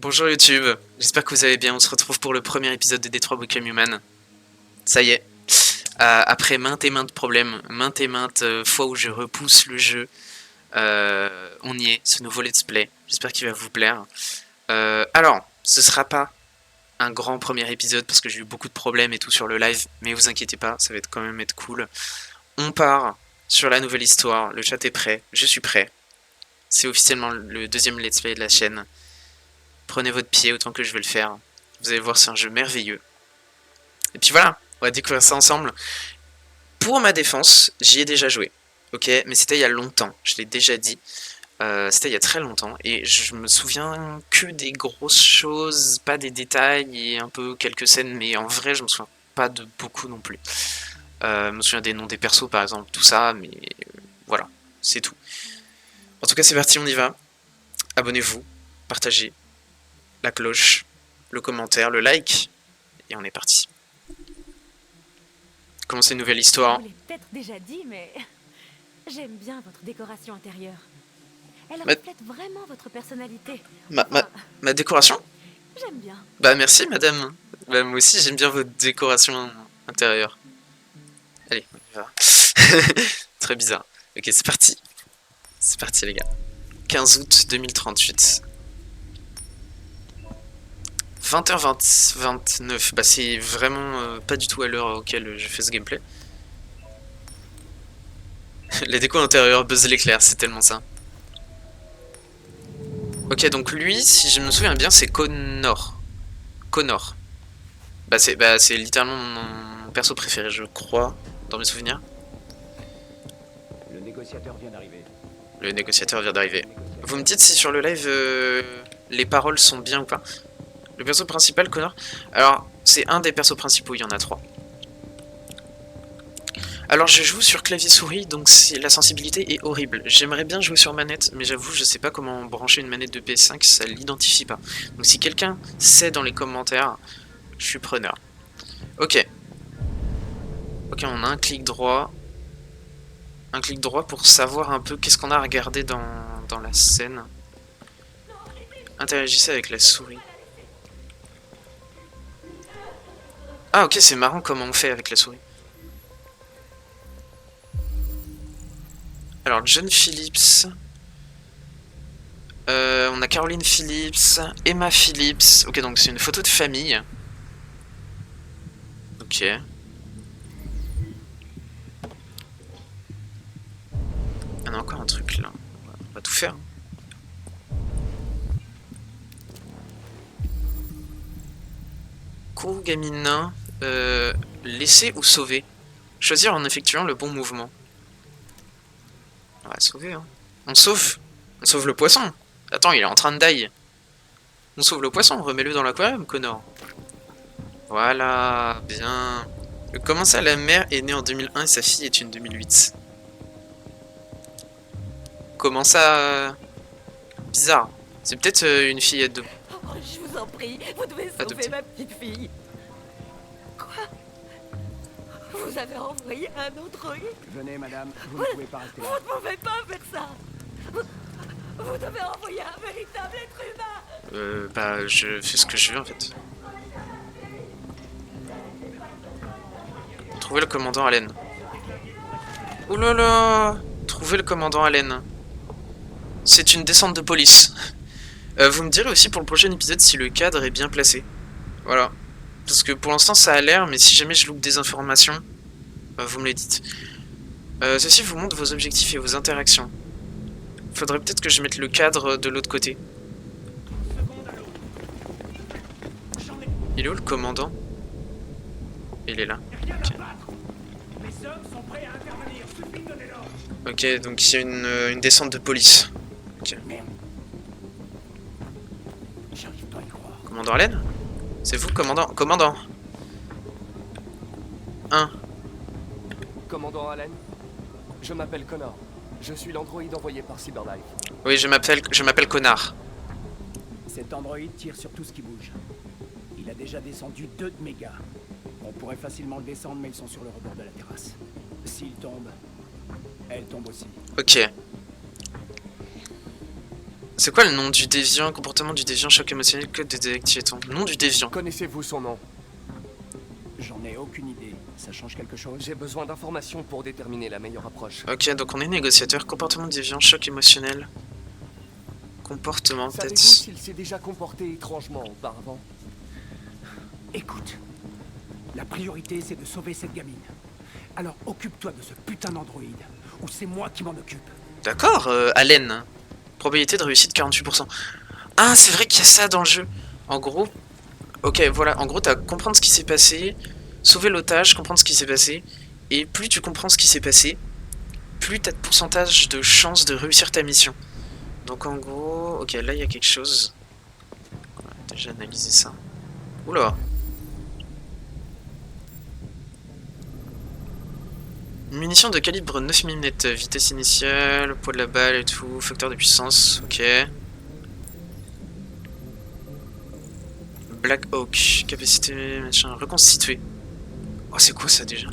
Bonjour YouTube, j'espère que vous allez bien, on se retrouve pour le premier épisode de Detroit Become Human. Ça y est, après maintes et maintes problèmes, maintes et maintes fois où je repousse le jeu, on y est, ce nouveau let's play, j'espère qu'il va vous plaire. Alors, ce sera pas un grand premier épisode parce que j'ai eu beaucoup de problèmes et tout sur le live, mais vous inquiétez pas, ça va quand même être cool. On part sur la nouvelle histoire, le chat est prêt, je suis prêt. C'est officiellement le deuxième let's play de la chaîne. Prenez votre pied autant que je vais le faire. Vous allez voir, c'est un jeu merveilleux. Et puis voilà, on va découvrir ça ensemble. Pour ma défense, j'y ai déjà joué. Ok, mais c'était il y a longtemps, je l'ai déjà dit. C'était il y a très longtemps. Et je me souviens que des grosses choses, pas des détails et un peu quelques scènes. Mais en vrai, je me souviens pas de beaucoup non plus. Je me souviens des noms des persos par exemple, tout ça. Mais voilà, c'est tout. En tout cas, c'est parti, on y va. Abonnez-vous, partagez. La cloche, le commentaire, le like, et on est parti. Commencer une nouvelle histoire. Je vous l'ai peut-être déjà dit, mais j'aime bien votre décoration intérieure. Elle reflète vraiment votre personnalité. Ma décoration? J'aime bien. Bah merci madame. Bah, moi aussi j'aime bien votre décoration intérieure. Allez, on y va. Très bizarre. Ok, c'est parti. C'est parti les gars. 15 août 2038. 20h29, bah c'est vraiment pas du tout à l'heure auquel je fais ce gameplay. Les décos intérieures, Buzz l'éclair, c'est tellement ça. Ok, donc lui, si je me souviens bien, c'est Connor. Connor. Bah c'est littéralement mon perso préféré, je crois, dans mes souvenirs. Le négociateur vient d'arriver. Le négociateur vient d'arriver. Vous me dites si sur le live, les paroles sont bien ou pas. Le perso principal, Connor. Alors, c'est un des persos principaux, il y en a 3. Alors, je joue sur clavier souris, donc la sensibilité est horrible. J'aimerais bien jouer sur manette, mais j'avoue, je sais pas comment brancher une manette de PS5, ça l'identifie pas. Donc si quelqu'un sait dans les commentaires, je suis preneur. Ok. Ok, on a un clic droit. Un clic droit pour savoir un peu qu'est-ce qu'on a à regarder dans la scène. Interagissez avec la souris. Ah ok, c'est marrant comment on fait avec la souris. Alors, John Phillips. On a Caroline Phillips, Emma Phillips. Ok, donc c'est une photo de famille. Ok. On a encore un truc là. On va tout faire. Cours gamine. Laisser ou sauver? Choisir en effectuant le bon mouvement. On va sauver, hein. On sauve. On sauve le poisson. Attends, il est en train de die. On sauve le poisson, remets-le dans l'aquarium, Connor. Voilà, bien. Comment ça, la mère est née en 2001 et sa fille est une 2008? Comment ça... Bizarre. C'est peut-être une fille adoptée. Oh, je vous en prie, vous devez sauver Adopté. ma petite fille. Quoi? Vous avez envoyé un androïde? Venez, madame, vous ne pouvez pas rester là. Vous ne pouvez pas faire ça. Vous devez envoyer un véritable être humain. Bah, je fais ce que je veux en fait. Trouvez le commandant Allen. Ouh là là! Trouvez le commandant Allen. C'est une descente de police. Vous me direz aussi pour le prochain épisode si le cadre est bien placé. Voilà. Parce que pour l'instant ça a l'air, mais si jamais je loupe des informations, vous me les dites. Ceci vous montre vos objectifs et vos interactions. Faudrait peut-être que je mette le cadre de l'autre côté. Il est où le commandant? Il est là. Ok, donc il y a une descente de police. Ok. J'arrive pas à y croire. Commandant Allen? C'est vous, commandant? Commandant 1. Commandant Allen, je m'appelle Connor. Je suis l'androïde envoyé par Cyberlife. Oui, je m'appelle Connard. Cet androïde tire sur tout ce qui bouge. Il a déjà descendu 2 de méga. On pourrait facilement le descendre, mais ils sont sur le rebord de la terrasse. S'il tombe, elle tombe aussi. Ok. C'est quoi le nom du déviant? Comportement du déviant, choc émotionnel, code de déactivation. Nom du déviant. Connaissez-vous son nom? J'en ai aucune idée. Ça change quelque chose? J'ai besoin d'informations pour déterminer la meilleure approche. Ok, donc on est négociateur. Comportement déviant, choc émotionnel. Comportement, Savez-vous peut-être. s'il s'est déjà comporté étrangement auparavant? Écoute, la priorité c'est de sauver cette gamine. Alors occupe-toi de ce putain d'androïde, ou c'est moi qui m'en occupe. D'accord, Allen. Probabilité de réussite 48%. Ah, c'est vrai qu'il y a ça dans le jeu. En gros, ok, voilà. En gros, t'as comprendre ce qui s'est passé, sauver l'otage, comprendre ce qui s'est passé. Et plus tu comprends ce qui s'est passé, plus t'as de pourcentage de chance de réussir ta mission. Donc en gros, ok, là il y a quelque chose. On a déjà analysé ça. Oula. Munitions de calibre 9 mm, vitesse initiale, poids de la balle et tout, facteur de puissance, ok. Black Hawk, capacité, machin, reconstituer. Oh, c'est quoi ça déjà?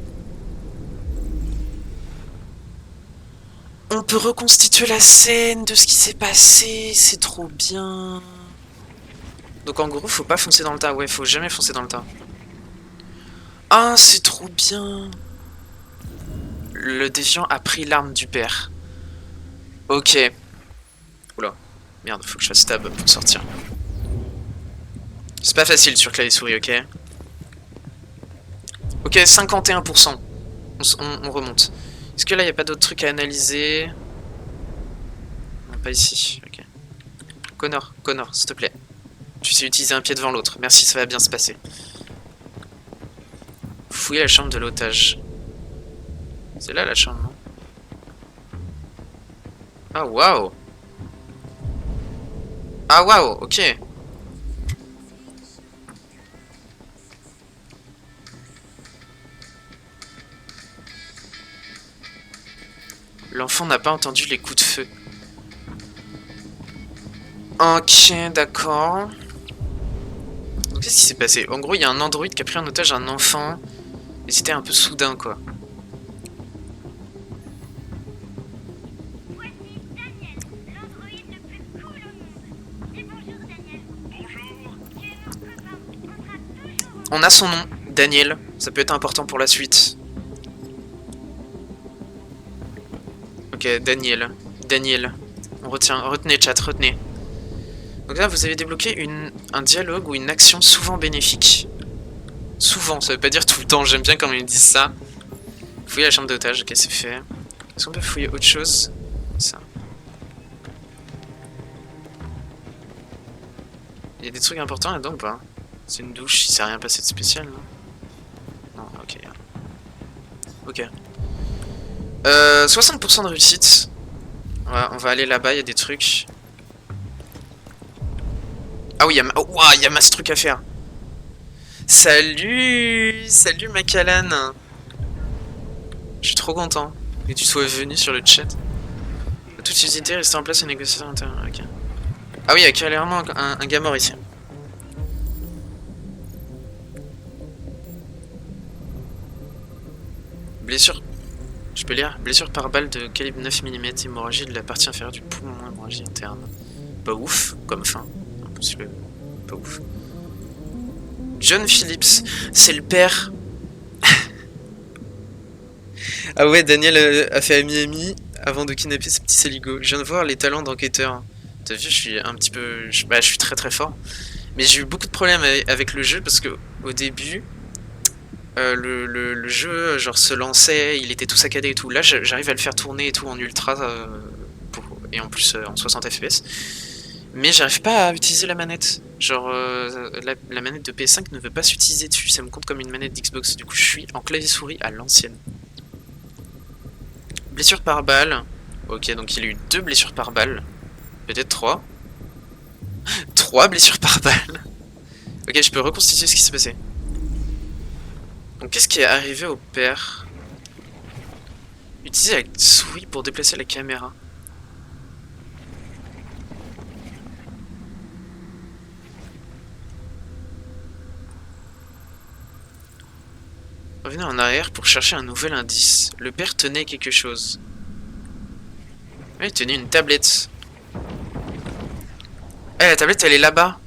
On peut reconstituer la scène de ce qui s'est passé, c'est trop bien. Donc en gros, faut pas foncer dans le tas, ouais, faut jamais foncer dans le tas. Ah, c'est trop bien. Le déviant a pris l'arme du père. Ok. Oula. Merde, faut que je fasse tab pour sortir. C'est pas facile sur clavier souris, ok. Ok, 51%. On remonte. Est-ce que là, il n'y a pas d'autres trucs à analyser? Non, pas ici. Ok. Connor, s'il te plaît. Tu sais utiliser un pied devant l'autre. Merci, ça va bien se passer. Fouiller la chambre de l'otage. C'est là la chambre, non? Ah, waouh! Ah, waouh, ok. L'enfant n'a pas entendu les coups de feu. Ok, d'accord. Donc qu'est-ce qui s'est passé? En gros, il y a un androïde qui a pris en otage un enfant. Et c'était un peu soudain, quoi. Voici Daniel, l'androïde le plus cool au monde. Et bonjour Daniel. Bonjour. Tu es mon copain. On sera toujours On a son nom, Daniel. Ça peut être important pour la suite. Ok, Daniel. On retient, retenez chat, retenez. Donc là, vous avez débloqué un dialogue ou une action souvent bénéfique. Souvent, ça veut pas dire tout le temps, j'aime bien quand ils disent ça. Fouiller la chambre d'otage, ok, c'est fait. Est-ce qu'on peut fouiller autre chose? Ça. Il y a des trucs importants là-dedans ou pas? C'est une douche, il s'est rien passé de spécial, non? Non, ok. Ok. 60% de réussite. Ouais, on va aller là-bas, il y a des trucs. Ah oui, il y a masse trucs à faire. Salut Macallan. Je suis trop content que tu sois venu sur le chat. Toute utilité, rester en place et négocier à l'intérieur. Ok. Ah oui, il y a clairement un gars mort ici. Blessure. Je peux lire. Blessure par balle de calibre 9 mm, hémorragie de la partie inférieure du poumon, hémorragie interne. Pas ouf, comme fin. Impossible. Pas ouf. John Phillips, c'est le père. Ah ouais, Daniel a fait Miami avant de kidnapper ce petit saligo. Je viens de voir les talents d'enquêteur. T'as vu, je suis un petit peu... je suis très très fort. Mais j'ai eu beaucoup de problèmes avec le jeu parce que au début, le jeu genre se lançait, il était tout saccadé et tout. Là, j'arrive à le faire tourner et tout en ultra et en plus en 60 fps. Mais j'arrive pas à utiliser la manette. Genre, la manette de PS5 ne veut pas s'utiliser dessus. Ça me compte comme une manette d'Xbox. Du coup, je suis en clavier souris à l'ancienne. Blessure par balle. Ok, donc il a eu 2 blessures par balle. Peut-être 3. 3 blessures par balle. Ok, je peux reconstituer ce qui s'est passé. Donc, qu'est-ce qui est arrivé au père? Utiliser la souris pour déplacer la caméra. Revenez en arrière pour chercher un nouvel indice. Le père tenait quelque chose. Oui, il tenait une tablette. Eh, la tablette, elle est là-bas.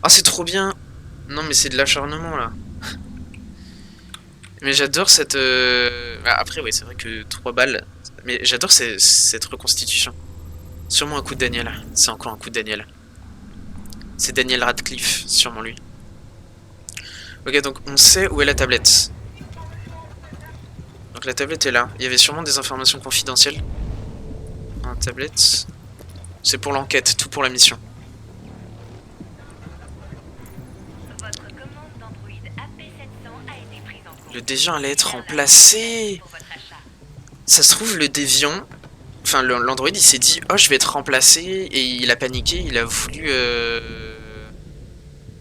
Ah, c'est trop bien. Non, mais c'est de l'acharnement, là. Mais j'adore cette... Après, oui, c'est vrai que 3 balles. Mais j'adore cette reconstitution. Sûrement un coup de Daniel. C'est encore un coup de Daniel. C'est Daniel Radcliffe, sûrement lui. Ok, donc on sait où est la tablette. Donc la tablette est là. Il y avait sûrement des informations confidentielles. Un tablette. C'est pour l'enquête, tout pour la mission. Votre commande d'Android AP700 a été prise en compte. Le déviant allait être remplacé. Pour votre achat. Ça se trouve, le déviant... Enfin, l'android, il s'est dit, oh, je vais être remplacé. Et il a paniqué, il a voulu...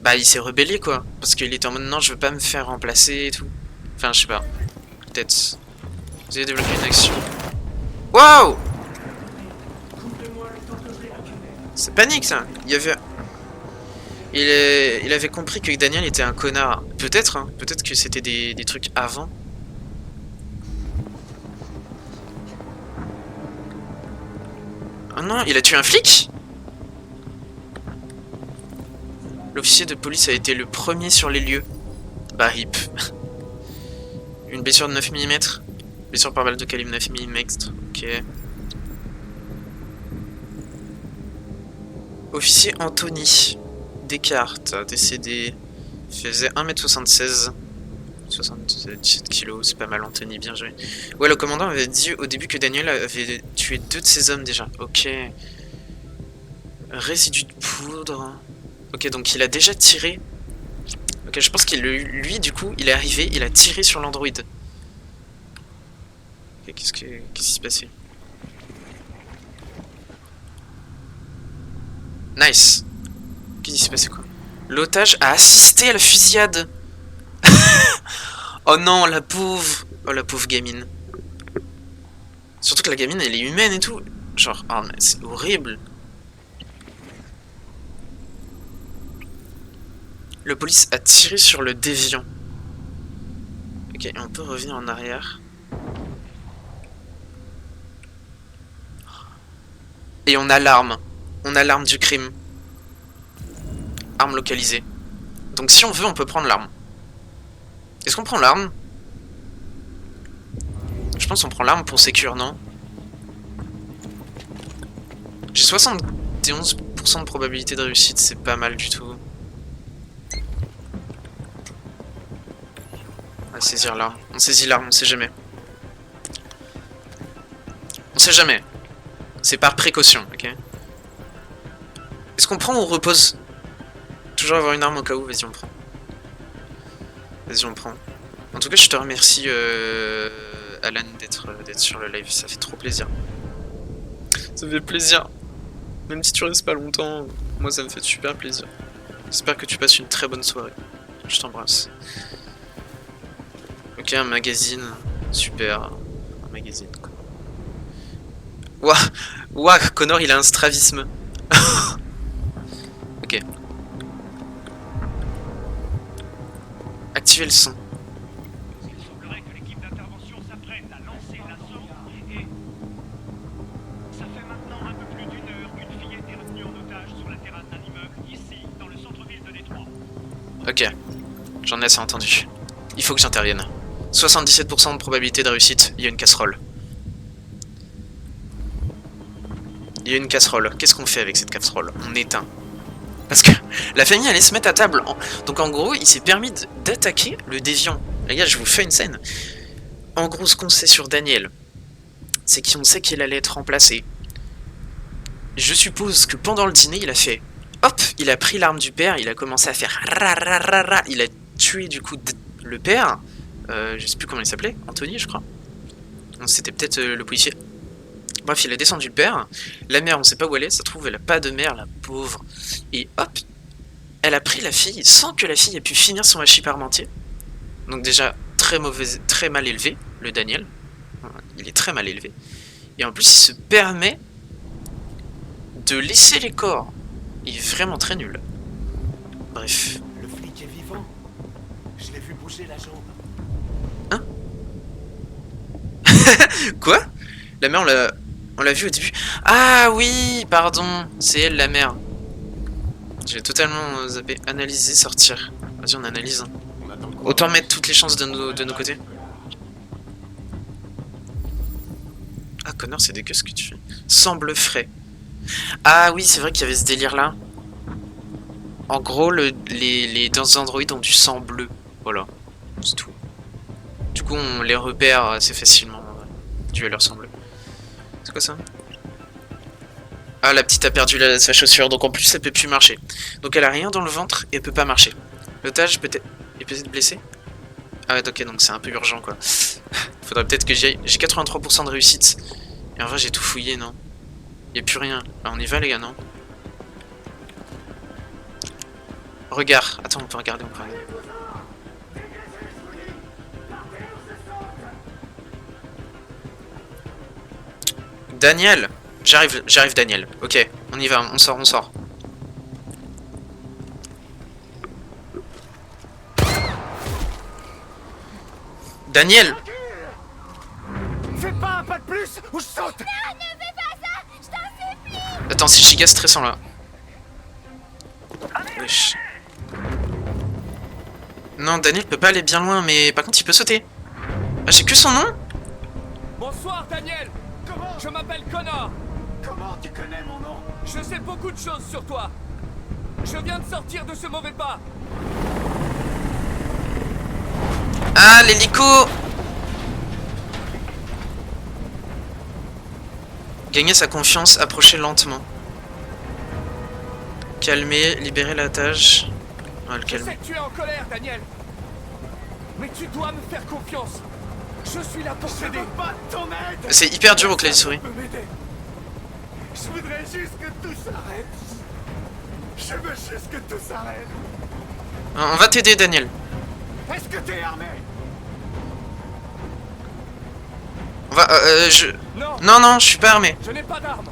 Bah, il s'est rebellé, quoi. Parce qu'il était en mode, non, je veux pas me faire remplacer et tout. Enfin, je sais pas. Peut-être. Vous avez développé une action. Waouh! C'est panique, ça. Il y avait... Il avait compris que Daniel était un connard. Peut-être, hein. Peut-être que c'était des trucs avant. Oh non, il a tué un flic? L'officier de police a été le premier sur les lieux. Bah, rip. Une blessure de 9 mm. Blessure par balle de calibre 9 mm. Ok. Officier Anthony Descartes, décédé. Faisait 1m76. 77 kg, c'est pas mal Anthony, bien joué. Ouais, le commandant avait dit au début que Daniel avait tué 2 de ses hommes déjà. Ok. Résidu de poudre. Ok, donc il a déjà tiré. Ok, je pense qu'il lui, du coup, il est arrivé, il a tiré sur l'android. Ok, qu'est-ce qui s'est passé? Nice. Qu'est-ce qui s'est passé, quoi? L'otage a assisté à la fusillade. Oh non, la pauvre. Oh, la pauvre gamine. Surtout que la gamine, elle est humaine et tout. Genre, oh, mais c'est horrible. Le police a tiré sur le déviant. Ok, et on peut revenir en arrière. Et on a l'arme. On a l'arme du crime. Arme localisée. Donc si on veut, on peut prendre l'arme. Est-ce qu'on prend l'arme? Je pense qu'on prend l'arme pour sécure, non? J'ai 71% de probabilité de réussite, c'est pas mal du tout. On va saisir l'arme. On saisit l'arme, on sait jamais. On sait jamais. C'est par précaution, ok? Est-ce qu'on prend ou on repose? Toujours avoir une arme au cas où, vas-y on prend. Vas-y on prend. En tout cas je te remercie Alan d'être sur le live, ça fait trop plaisir. Ça fait plaisir. Même si tu restes pas longtemps, moi ça me fait super plaisir. J'espère que tu passes une très bonne soirée. Je t'embrasse. Ok, un magazine. Super. Un magazine quoi. Ouah, ouah, Connor il a un strabisme. Ok. Activez le son. Il semblerait que l'équipe d'intervention s'apprête à lancer l'assaut et... Ça fait maintenant un peu plus d'une heure qu'une fille a été retenue en otage sur la terrasse d'un immeuble, ici, dans le centre-ville de Détroit. Ok. J'en ai assez entendu. Il faut que j'intervienne. 77% de probabilité de réussite, il y a une casserole. Il y a une casserole. Qu'est-ce qu'on fait avec cette casserole? On éteint. Parce que la famille allait se mettre à table. Donc en gros, il s'est permis d'attaquer le déviant. Les gars, je vous fais une scène. En gros, ce qu'on sait sur Daniel, c'est qu'on sait qu'il allait être remplacé. Je suppose que pendant le dîner, il a fait... Hop, il a pris l'arme du père, il a commencé à faire... Il a tué du coup le père. Je sais plus comment il s'appelait. Anthony, je crois. C'était peut-être le policier. Bref, il a descendu le père. La mère, on sait pas où elle est. Ça se trouve, elle a pas de mère, la pauvre. Et hop, elle a pris la fille sans que la fille ait pu finir son hachis parmentier. Donc déjà, très mal élevé, le Daniel. Il est très mal élevé. Et en plus, il se permet de laisser les corps. Il est vraiment très nul. Bref. Le flic est vivant. Je l'ai vu bouger la jambe. Hein? Quoi? La mère, on l'a vu au début. Ah oui, pardon, c'est elle la mère. J'ai totalement zappé. Analyser, sortir. Vas-y, on analyse. Hein. On attend quoi? Autant mettre toutes les chances de nos côtés. Ah, Connor, c'est dégueu ce que tu fais. Semble frais. Ah oui, c'est vrai qu'il y avait ce délire-là. En gros, les androïdes ont du sang bleu. Voilà, c'est tout. Du coup, on les repère assez facilement, dû à leur sang bleu. C'est quoi ça? Ah, la petite a perdu sa chaussure, donc en plus, elle peut plus marcher. Donc elle a rien dans le ventre et elle peut pas marcher. L'otage est peut-être blessé? Ah ouais, ok, donc c'est un peu urgent, quoi. Faudrait peut-être que j'y aille. J'ai 83% de réussite. Et en vrai, j'ai tout fouillé, non? Y'a plus rien. Ah, on y va, les gars, non? Regard. Attends, on peut regarder, on peut regarder. Daniel! J'arrive, Daniel. Ok, on y va, on sort. Daniel! Fais pas un pas de plus ou je saute. Attends, c'est giga stressant là. Wesh. Non, Daniel peut pas aller bien loin, mais par contre il peut sauter. Ah, j'ai que son nom? Bonsoir, Daniel. Je m'appelle Connor. Comment tu connais mon nom? Je sais beaucoup de choses sur toi. Je viens de sortir de ce mauvais pas. Ah, l'hélico! Gagner sa confiance, approcher lentement. Calmer, libérer la tâche. On va le Je sais calmer. que tu es en colère, Daniel. Mais tu dois me faire confiance. Je suis là pour Je t'aider. veux pas de ton aide. C'est hyper dur au clavier souris. Tu peux m'aider. Je voudrais juste que tout s'arrête. Je veux juste que tout s'arrête. On va t'aider, Daniel. Est-ce que t'es armé? On va. Non, Non, je suis pas armé. je n'ai pas d'arme.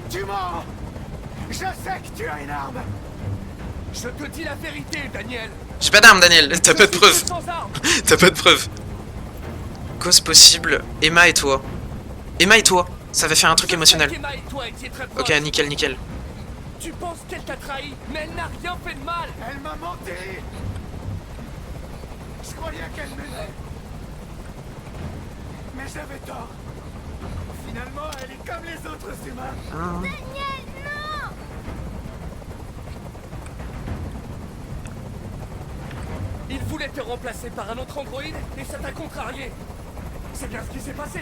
Tu mens. Je sais que tu as une arme. Je te dis la vérité, Daniel. J'ai pas d'arme, Daniel. T'as pas de Je suis preuve. sans arme. T'as pas de preuve. Cause possible, Emma et toi. Emma et toi. Ça va faire un truc Je sais émotionnel. qu'Emma et toi étiez très proches. Ok, nickel. Tu penses qu'elle t'a trahi, mais elle n'a rien fait de mal. Elle m'a menti. Je croyais qu'elle m'aimait. Mais j'avais tort. Finalement, elle est comme les autres humains. Il voulait te remplacer par un autre androïde et ça t'a contrarié. C'est bien ce qui s'est passé.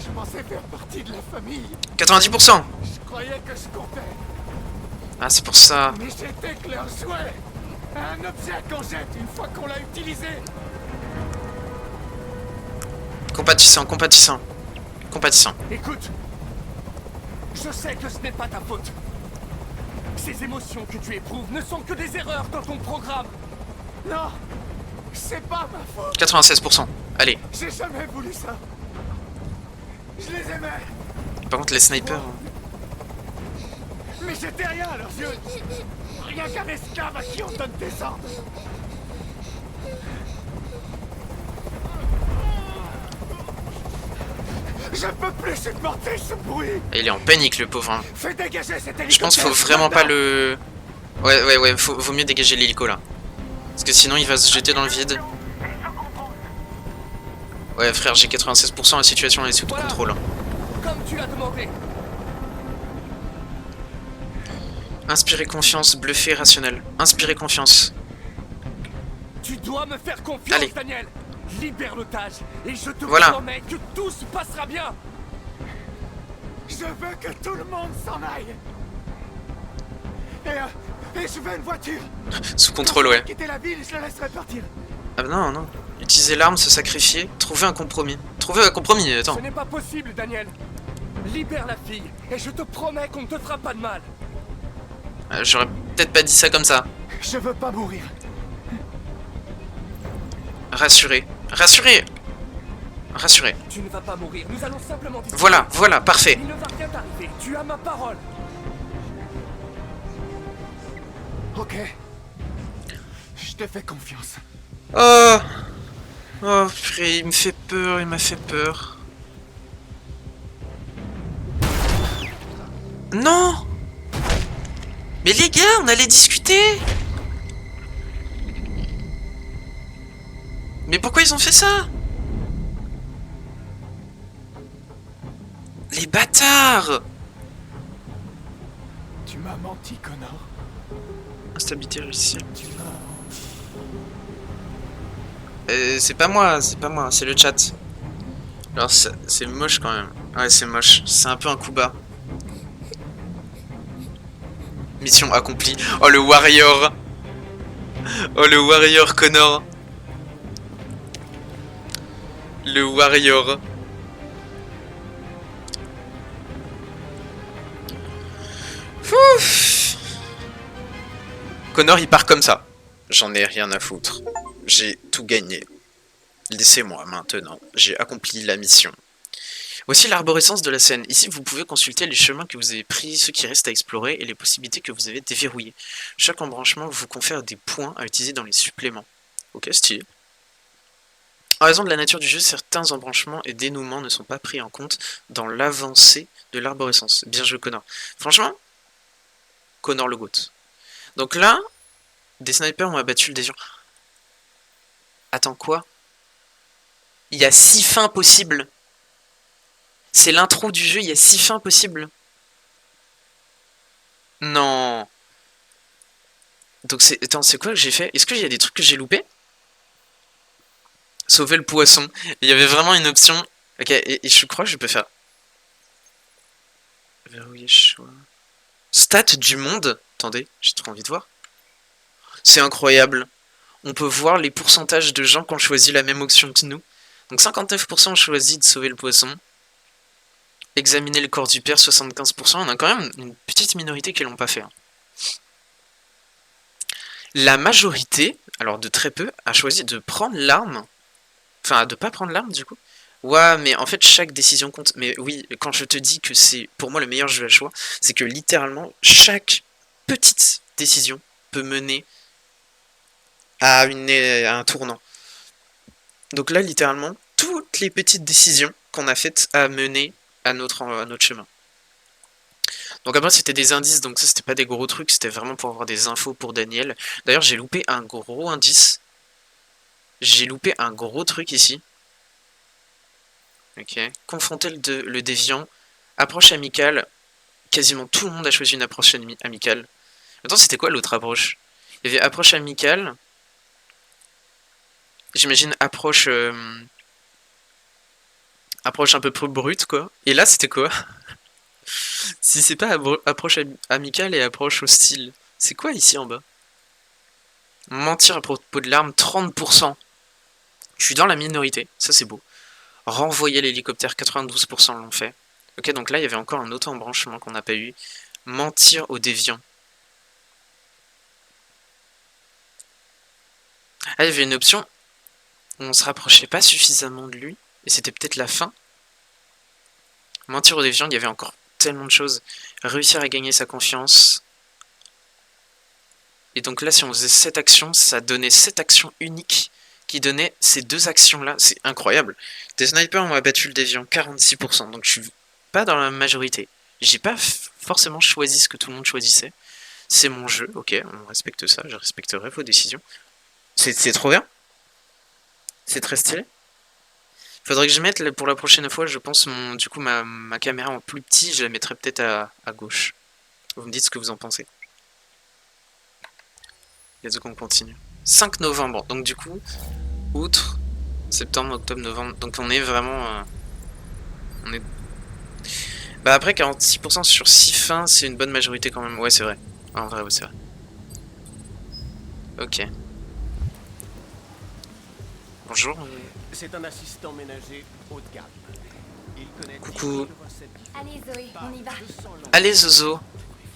Je pensais faire partie de la famille. 90%. Je croyais que je comptais. Ah, c'est pour ça. Mais j'étais que leur jouet. Un objet qu'on jette une fois qu'on l'a utilisé. Compatissant. Écoute, je sais que ce n'est pas ta faute. Ces émotions que tu éprouves ne sont que des erreurs dans ton programme. Non, c'est pas ma faute. 96%. Allez. J'ai jamais voulu ça. Je les aimais. Par contre, les snipers. Mais j'étais rien à leurs yeux. Rien qu'un esclave à qui on donne des ordres. Je peux plus supporter ce bruit. Il est en panique, le pauvre. Hein. Fais dégager cet hélicoptère. Je pense qu'il faut vraiment pas le. Ouais, vaut mieux dégager l'hélico là. Parce que sinon il va se jeter dans le vide. Ouais, frère, j'ai 96%, la situation est sous Voilà. contrôle. Comme tu l'as demandé. Inspirer confiance, bluffer rationnel. Inspirer confiance. Tu dois me faire confiance, Allez. Daniel. Libère l'otage et je te Voilà. promets que tout se passera bien. Je veux que tout le monde s'en aille. Et je veux une voiture. Sous contrôle, ouais. Quitter la ville, je la laisserai partir. Ah non. Utiliser l'arme, se sacrifier. Trouver un compromis. Attends. Ce n'est pas possible, Daniel. Libère la fille et je te promets qu'on ne te fera pas de mal. J'aurais peut-être pas dit ça comme ça. Je veux pas mourir. Rassurer. Tu ne vas pas mourir, nous allons simplement discuter. Voilà, parfait. Il ne va rien t'arriver, tu as ma parole. Ok. Je te fais confiance. Oh, purée, il m'a fait peur. Non. Mais les gars, on allait discuter. Mais pourquoi ils ont fait ça? Les bâtards! Tu m'as menti, Connor. Instabilité réussie. Tu m'as... C'est pas moi, c'est le chat. Alors c'est moche quand même. Ouais, c'est moche. C'est un peu un coup bas. Mission accomplie. Oh le warrior. Oh le warrior Connor. Le warrior. Ouf. Connor il part comme ça. J'en ai rien à foutre. J'ai tout gagné. Laissez-moi maintenant. J'ai accompli la mission. Voici l'arborescence de la scène. Ici, vous pouvez consulter les chemins que vous avez pris, ceux qui restent à explorer et les possibilités que vous avez déverrouillées. Chaque embranchement vous confère des points à utiliser dans les suppléments. Ok, stylé. En raison de la nature du jeu, certains embranchements et dénouements ne sont pas pris en compte dans l'avancée de l'arborescence. Bien joué, Connor. Franchement, Connor le GOAT. Donc là, des snipers ont abattu le déviant. Attends, quoi? Il y a 6 fins possibles. C'est l'intro du jeu, il y a 6 fins possibles. Non. Donc c'est... Attends, c'est quoi que j'ai fait? Est-ce qu'il y a des trucs que j'ai loupés? Sauver le poisson. Il y avait vraiment une option. Ok, et je crois que je peux faire... Verrouiller choix... Stats du monde. Attendez, j'ai trop envie de voir. C'est incroyable. On peut voir les pourcentages de gens qui ont choisi la même option que nous. Donc 59% ont choisi de sauver le poisson. Examiner le corps du père, 75%. On a quand même une petite minorité qui l'ont pas fait. La majorité, alors de très peu, a choisi de prendre l'arme. Enfin, de pas prendre l'arme du coup. Ouais, mais en fait, chaque décision compte. Mais oui, quand je te dis que c'est pour moi le meilleur jeu à choix, c'est que littéralement, chaque petite décision peut mener à un tournant. Donc là, littéralement, toutes les petites décisions qu'on a faites à mener à notre chemin. Donc après, c'était des indices, donc ça, c'était pas des gros trucs, c'était vraiment pour avoir des infos pour Daniel. D'ailleurs, j'ai loupé un gros indice. J'ai loupé un gros truc ici. Ok. Confronter le déviant. Approche amicale. Quasiment tout le monde a choisi une approche amicale. Attends, c'était quoi l'autre approche? Il y avait approche amicale. J'imagine approche... approche un peu plus brute, quoi. Et là, c'était quoi? Si c'est pas approche amicale et approche hostile. C'est quoi ici en bas? Mentir à propos de l'arme, 30%. Je suis dans la minorité, ça c'est beau. Renvoyer l'hélicoptère, 92% l'ont fait. Ok, donc là il y avait encore un autre embranchement qu'on n'a pas eu. Mentir au déviant. Ah, il y avait une option où on se rapprochait pas suffisamment de lui. Et c'était peut-être la fin. Mentir au déviant, il y avait encore tellement de choses. Réussir à gagner sa confiance. Et donc là, si on faisait 7 actions, ça donnait 7 actions uniques qui donnaient ces 2 actions-là. C'est incroyable. Des snipers ont abattu le déviant, 46%. Donc je suis pas dans la majorité. J'ai pas forcément choisi ce que tout le monde choisissait. C'est mon jeu, ok, on respecte ça, je respecterai vos décisions. C'est trop bien. C'est très stylé. Faudrait que je mette, pour la prochaine fois, je pense, du coup, ma caméra en plus petit, je la mettrai peut-être à gauche. Vous me dites ce que vous en pensez. Let's go, on continue. 5 novembre, donc du coup, outre, septembre, octobre, novembre, donc on est vraiment... on est... Bah après, 46% sur 6 fins, c'est une bonne majorité quand même. Ouais, c'est vrai. En vrai, ouais, c'est vrai. Ok. Bonjour. C'est un assistant ménager haut de gamme. Il connaît Coucou. Allez Zoé, on y va. Allez Zozo,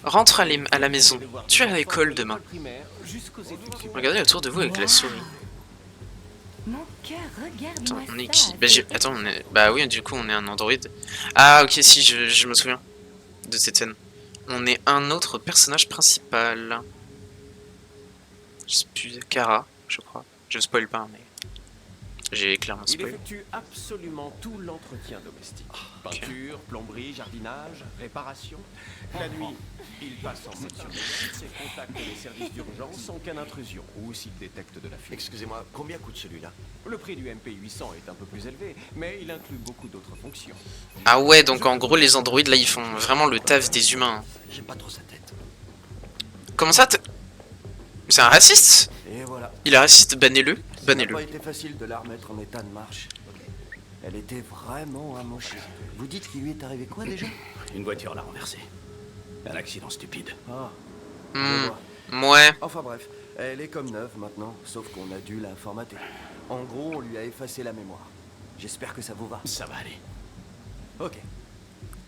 rentre à la maison. Tu es à l'école demain. Regardez autour de vous avec la souris. Mon cœur, regarde. Attends, on est qui? Attends, on est... Bah oui, du coup, on est un androïde. Ah, ok, si, je me souviens de cette scène. On est un autre personnage principal. Je sais plus, Kara, je crois. Je spoil pas, mais... J'ai clairement Il spoil. effectue absolument tout l'entretien domestique. Peinture, plomberie, jardinage, réparation. La nuit, il passe en mode surveillance et contacte les services d'urgence sans aucune intrusion ou s'il détecte de la fuite. Excusez-moi, combien coûte celui-là? Le prix du MP800 est un peu plus élevé, mais il inclut beaucoup d'autres fonctions. Ah ouais, donc en gros, les androïdes, là, ils font vraiment le taf des humains. J'aime pas trop sa tête. Comment ça C'est un raciste? Et voilà. Il est raciste, bannez-le. Ça n'a Bannez-le. pas été facile de la remettre en état de marche. Elle était vraiment amochée. Vous dites qu'il lui est arrivé quoi déjà? Une voiture l'a renversée. Un accident stupide. Ah, je Hmm, vois. ouais. Enfin bref, elle est comme neuve maintenant, sauf qu'on a dû la formater. En gros, on lui a effacé la mémoire. J'espère que ça vous va. Ça va aller. Ok.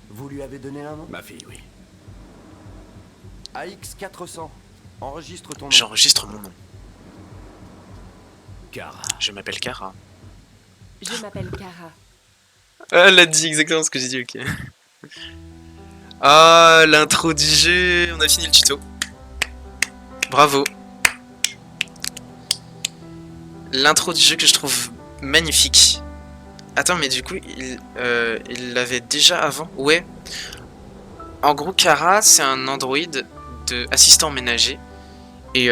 Vous lui avez donné un nom? Ma fille, oui. AX400. Enregistre ton nom. J'enregistre mon nom. Kara. Je m'appelle Kara. Je m'appelle Kara. Ah, elle a dit exactement ce que j'ai dit, ok. Ah, l'intro du jeu. On a fini le tuto. Bravo. L'intro du jeu que je trouve magnifique. Attends, mais du coup, il l'avait déjà avant? Ouais. En gros, Kara, c'est un androïde de assistant ménager. Et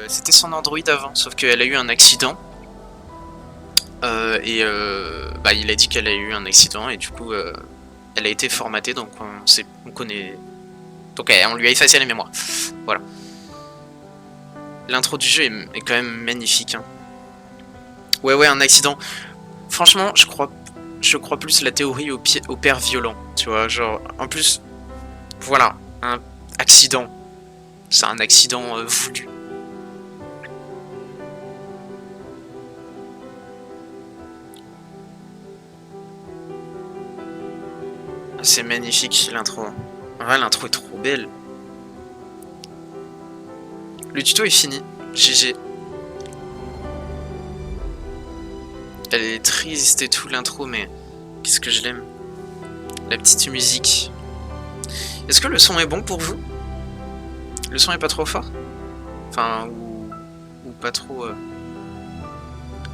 c'était son androïde avant, sauf qu'elle a eu un accident. Bah, il a dit qu'elle a eu un accident et du coup, elle a été formatée, donc on connaît. Donc on lui a effacé la mémoire. Voilà. L'intro du jeu est quand même magnifique. Hein. Ouais, un accident. Franchement, je crois plus la théorie au père violent. Tu vois, genre, en plus, voilà, un accident. C'est un accident voulu. C'est magnifique l'intro. Ouais, l'intro est trop belle. Le tuto est fini. GG. Elle est triste et tout l'intro, mais qu'est-ce que je l'aime. La petite musique. Est-ce que le son est bon pour vous? Le son est pas trop fort? Enfin, ou pas trop...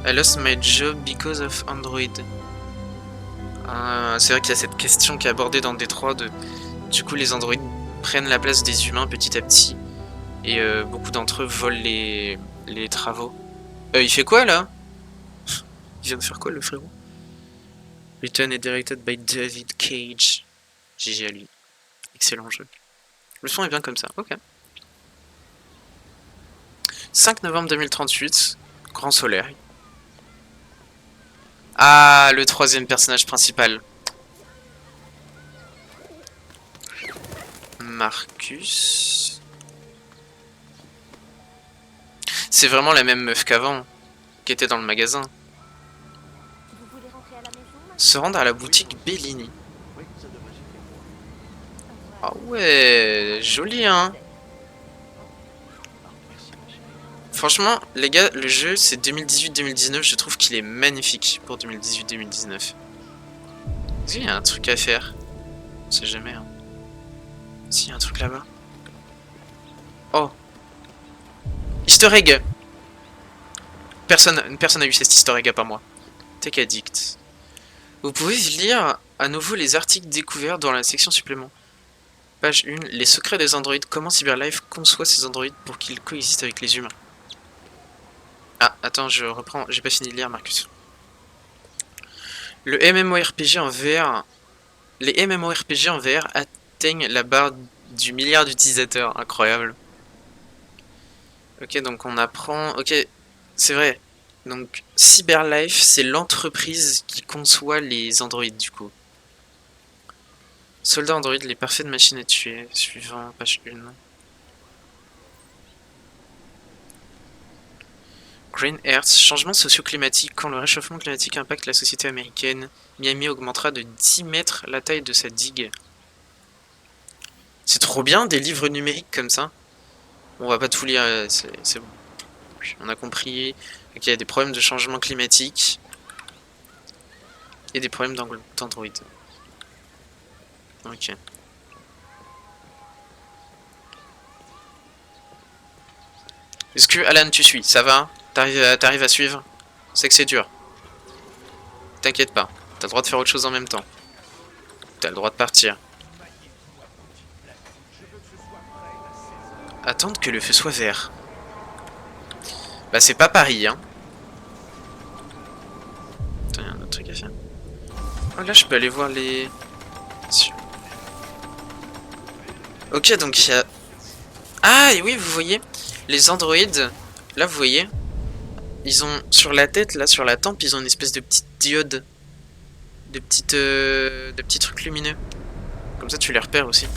I lost my job because of Android. C'est vrai qu'il y a cette question qui est abordée dans Détroit de... Du coup, les androïdes prennent la place des humains petit à petit. Et beaucoup d'entre eux volent les travaux. Il fait quoi, là? Il vient de faire quoi, le frérot? Written and directed by David Cage. GG à lui. Excellent jeu. Le son est bien comme ça, ok. 5 novembre 2038. Grand Soleil. Ah, le troisième personnage principal. Marcus. C'est vraiment la même meuf qu'avant, qui était dans le magasin. Vous voulez rentrer à la maison maintenant? Se rendre à la boutique Bellini. Oui, ça devrait suffire. Ah ouais, joli hein. Franchement, les gars, le jeu c'est 2018-2019, je trouve qu'il est magnifique pour 2018-2019. Est-ce qu'il y a un truc à faire? On sait jamais. Hein. Si, y a un truc là-bas. Oh. Easter egg. Personne n'a eu cet easter egg à part moi. Tech Addict. Vous pouvez lire à nouveau les articles découverts dans la section supplément. Page 1. Les secrets des androïdes. Comment Cyberlife conçoit ces androïdes pour qu'ils coexistent avec les humains. Ah, attends, je reprends. J'ai pas fini de lire, Marcus. Le MMORPG en VR. Les MMORPG en VR atteignent la barre du milliard d'utilisateurs. Incroyable. Ok, donc on apprend... Ok, c'est vrai. Donc, Cyberlife, c'est l'entreprise qui conçoit les androïdes, du coup. Soldats androïdes, les parfaits de machines à tuer. Suivant, page 1. Green Earth, changement socio-climatique. Quand le réchauffement climatique impacte la société américaine, Miami augmentera de 10 mètres la taille de sa digue. C'est trop bien, des livres numériques comme ça. Bon, on va pas tout lire, c'est bon. On a compris qu'il y a des problèmes de changement climatique et des problèmes d'Android. Ok. Est-ce que Alan tu suis? Ça va? T'arrives à suivre? C'est que c'est dur. T'inquiète pas, t'as le droit de faire autre chose en même temps. T'as le droit de partir. Attendre que le feu soit vert. Bah c'est pas Paris, hein. Attends, y'a un autre truc à faire. Oh là, je peux aller voir les... Ok, donc il y a... Ah, et oui, vous voyez, les androïdes, là, vous voyez, ils ont, sur la tête, là, sur la tempe, ils ont une espèce de petite diode. De petits trucs lumineux. Comme ça, tu les repères aussi.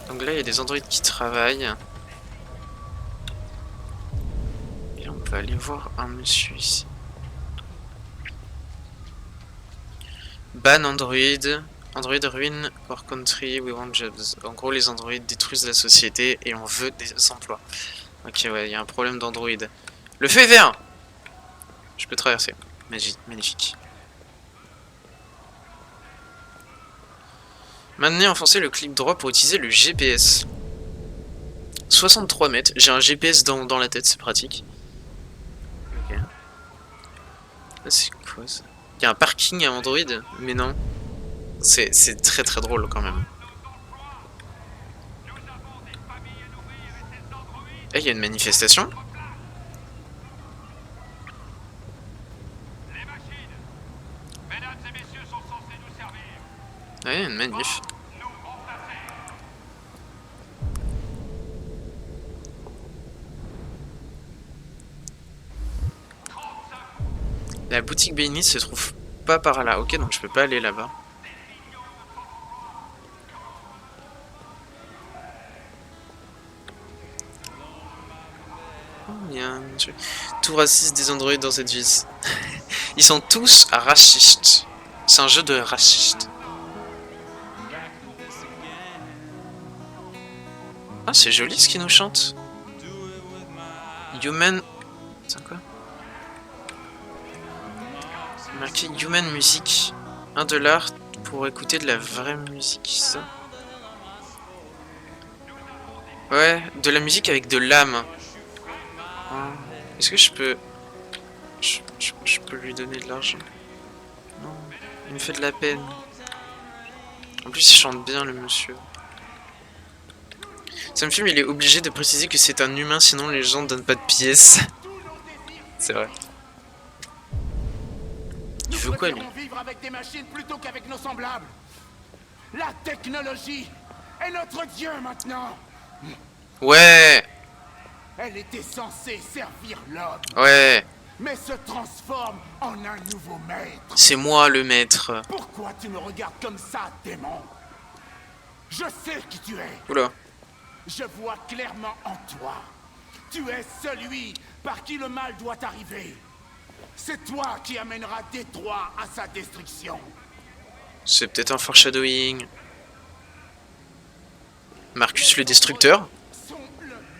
Donc là, il y a des androïdes qui travaillent. Et on peut aller voir un monsieur ici. Ban Android. Android ruin our country, we want jobs. En gros, les androïdes détruisent la société et on veut des emplois. Ok, ouais, il y a un problème d'android. Le feu est vert! Je peux traverser. Magnifique. Maintenez enfoncé le clic droit pour utiliser le GPS. 63 mètres. J'ai un GPS dans la tête, c'est pratique. Ok. Là, c'est quoi ça? Il y a un parking à Android? Mais non. C'est très très drôle quand même. Eh, il y a une manifestation? Ouais, il y a une manif. La boutique Béni se trouve pas par là. Ok, donc je peux pas aller là-bas. Oh, il y a un truc. Tout raciste des androïdes dans cette ville. Ils sont tous racistes. C'est un jeu de racistes. Ah, c'est joli ce qu'ils nous chantent. Human... C'est quoi? Marqué Human Music. 1 $ pour écouter de la vraie musique, ça. Ouais, de la musique avec de l'âme. Est-ce que je peux... Je peux lui donner de l'argent? Non, il me fait de la peine. En plus, il chante bien, le monsieur. Ce film, il est obligé de préciser que c'est un humain, sinon les gens ne donnent pas de pièces. C'est vrai. Il veut quoi, lui? Vivre avec des machines plutôt qu'avec nos semblables. La technologie est notre dieu maintenant. Ouais. Elle était censée servir l'homme. Ouais. Mais se transforme en un nouveau maître. C'est moi le maître. Pourquoi tu me regardes comme ça, démon? Je sais qui tu es. Oula. Je vois clairement en toi. Tu es celui par qui le mal doit arriver. C'est toi qui amènera Détroit à sa destruction. C'est peut-être un foreshadowing. Marcus le Destructeur.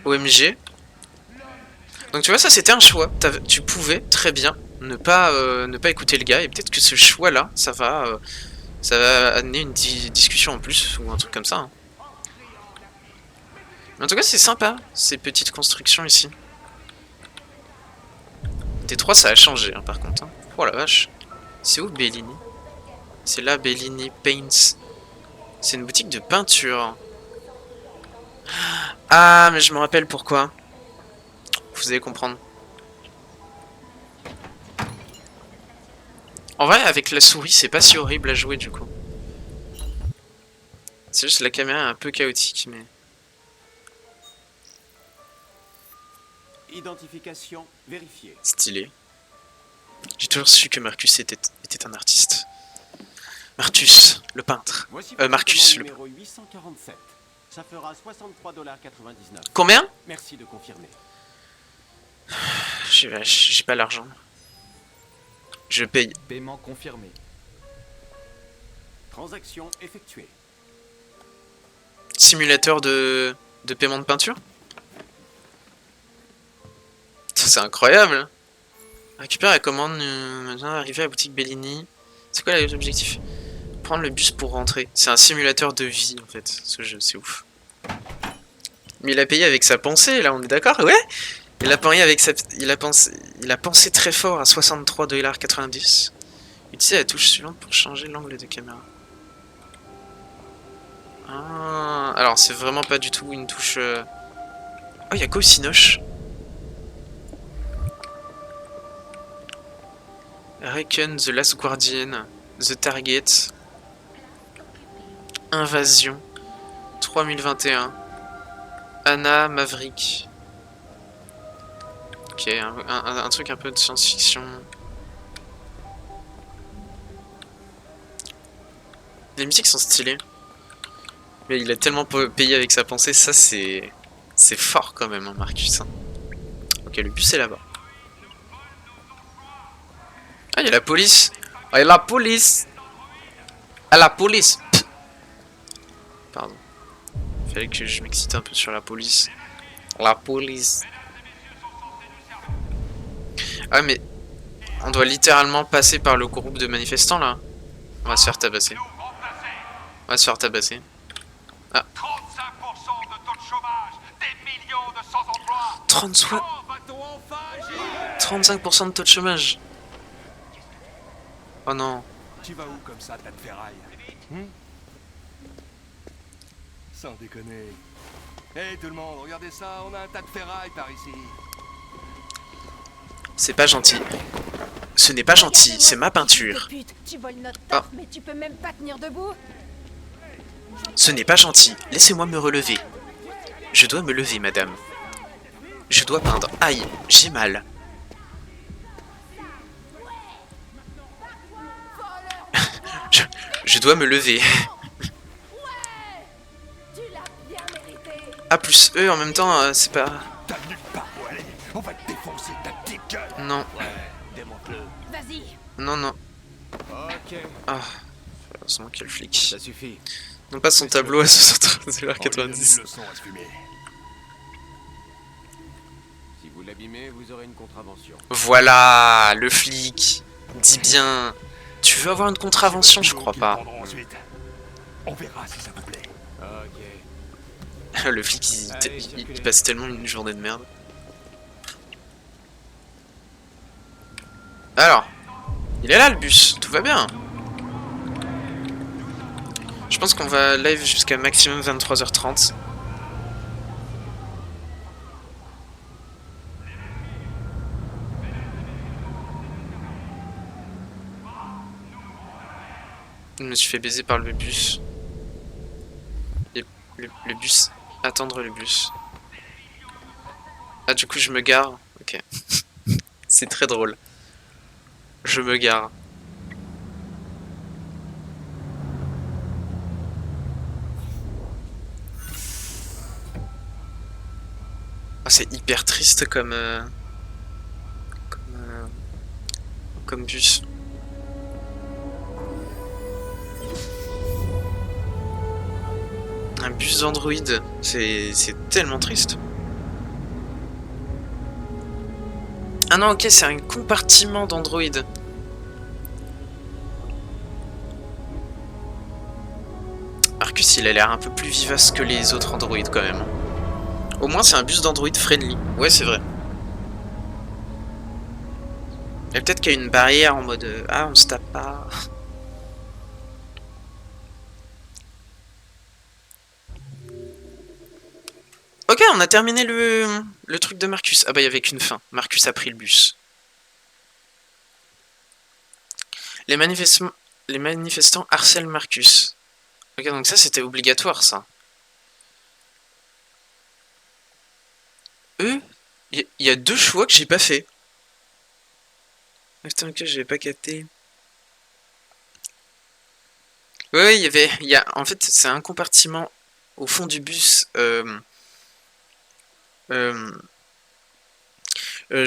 OMG. Donc tu vois, ça c'était un choix. Tu pouvais très bien ne pas écouter le gars. Et peut-être que ce choix-là, ça va amener une discussion en plus ou un truc comme ça. Hein. Mais en tout cas, c'est sympa, ces petites constructions ici. Détroit, ça a changé, hein, par contre. Hein. Oh la vache. C'est où Bellini? C'est là, Bellini Paints. C'est une boutique de peinture. Ah, mais je me rappelle pourquoi. Vous allez comprendre. En vrai, avec la souris, c'est pas si horrible à jouer, du coup. C'est juste la caméra est un peu chaotique, mais... Identification vérifiée. Stylé. J'ai toujours su que Marcus était un artiste. Marcus, le peintre. Marcus, le... Numéro 847. Ça fera 63,99 $. Combien? Merci de confirmer. J'ai pas l'argent. Je paye. Paiement confirmé. Transaction effectuée. Simulateur de paiement de peinture? C'est incroyable. Récupère la commande, arriver à la boutique Bellini. C'est quoi l'objectif? Prendre le bus pour rentrer. C'est un simulateur de vie en fait, ce jeu, c'est ouf. Mais il a payé avec sa pensée, là on est d'accord? Ouais. Il a payé avec sa... Il a pensé très fort à 63,90 $. Utilisez la touche suivante pour changer l'angle de caméra. Ah, alors c'est vraiment pas du tout une touche... Oh, il y a Ghost Sinoche. Reckon, The Last Guardian, The Target, Invasion, 3021, Anna, Maverick. Ok, un truc un peu de science-fiction. Les musiques sont stylées. Mais il a tellement payé avec sa pensée, ça c'est... C'est fort quand même, hein, Marcus. Hein. Ok, le bus est là-bas. Ah, il y a la police. Ah, il y a la police. Ah, la police. Pff. Pardon. Fallait que je m'excite un peu sur la police. La police. Ah, mais... On doit littéralement passer par le groupe de manifestants, là. On va se faire tabasser. On va se faire tabasser. Ah. 35% de taux de chômage, des millions de sans-emploi. 35% de taux de chômage. Oh non. Tu vas où comme ça, tas de ferraille? Sans déconner. Hé tout le monde, regardez ça, on a un tas de ferraille par ici. C'est pas gentil. Ce n'est pas gentil, c'est ma peinture. Tu voles notre Ah. taf, mais tu peux même pas tenir debout. Ce n'est pas gentil, laissez-moi me relever. Je dois me lever, madame. Je dois peindre. Aïe, j'ai mal. je dois me lever. Tu l'as bien mérité. A plus E en même temps, c'est pas... T'as nulle part où aller. On va te défoncer ta petite gueule. Non, Démonte-le. Vas-y. non, non. Ok, Ah, heureusement qu'il y a le flic. ça suffit. Non pas son tableau à 73,90$. Une leçon à se fumer. Si vous l'abîmez, vous aurez une contravention. Voilà, le flic. Dis bien. Tu veux avoir une contravention, je crois pas. Ensuite. On verra si ça vous plaît. Ok. Le flic, il passe tellement une journée de merde. Alors, il est là le bus, tout va bien. Je pense qu'on va live jusqu'à maximum 23h30. Je me suis fait baiser par le bus. Et le bus. Attendre le bus. Ah, du coup, je me gare. Ok. C'est très drôle. Je me gare. Ah, c'est hyper triste comme bus. Un bus d'Android, c'est tellement triste. Ah non, ok, c'est un compartiment d'Android. Marcus, il a l'air un peu plus vivace que les autres Android quand même. Au moins, c'est un bus d'Android friendly. Ouais, c'est vrai. Et peut-être qu'il y a une barrière en mode ah, on se tape pas. Ok, on a terminé le truc de Marcus. Ah bah, il y avait qu'une fin. Marcus a pris le bus. Les manifestants harcèlent Marcus. Ok, donc ça, c'était obligatoire, ça. Il y a deux choix que j'ai pas fait. Putain, ok, j'avais pas capté. Ouais, en fait, c'est un compartiment au fond du bus. Je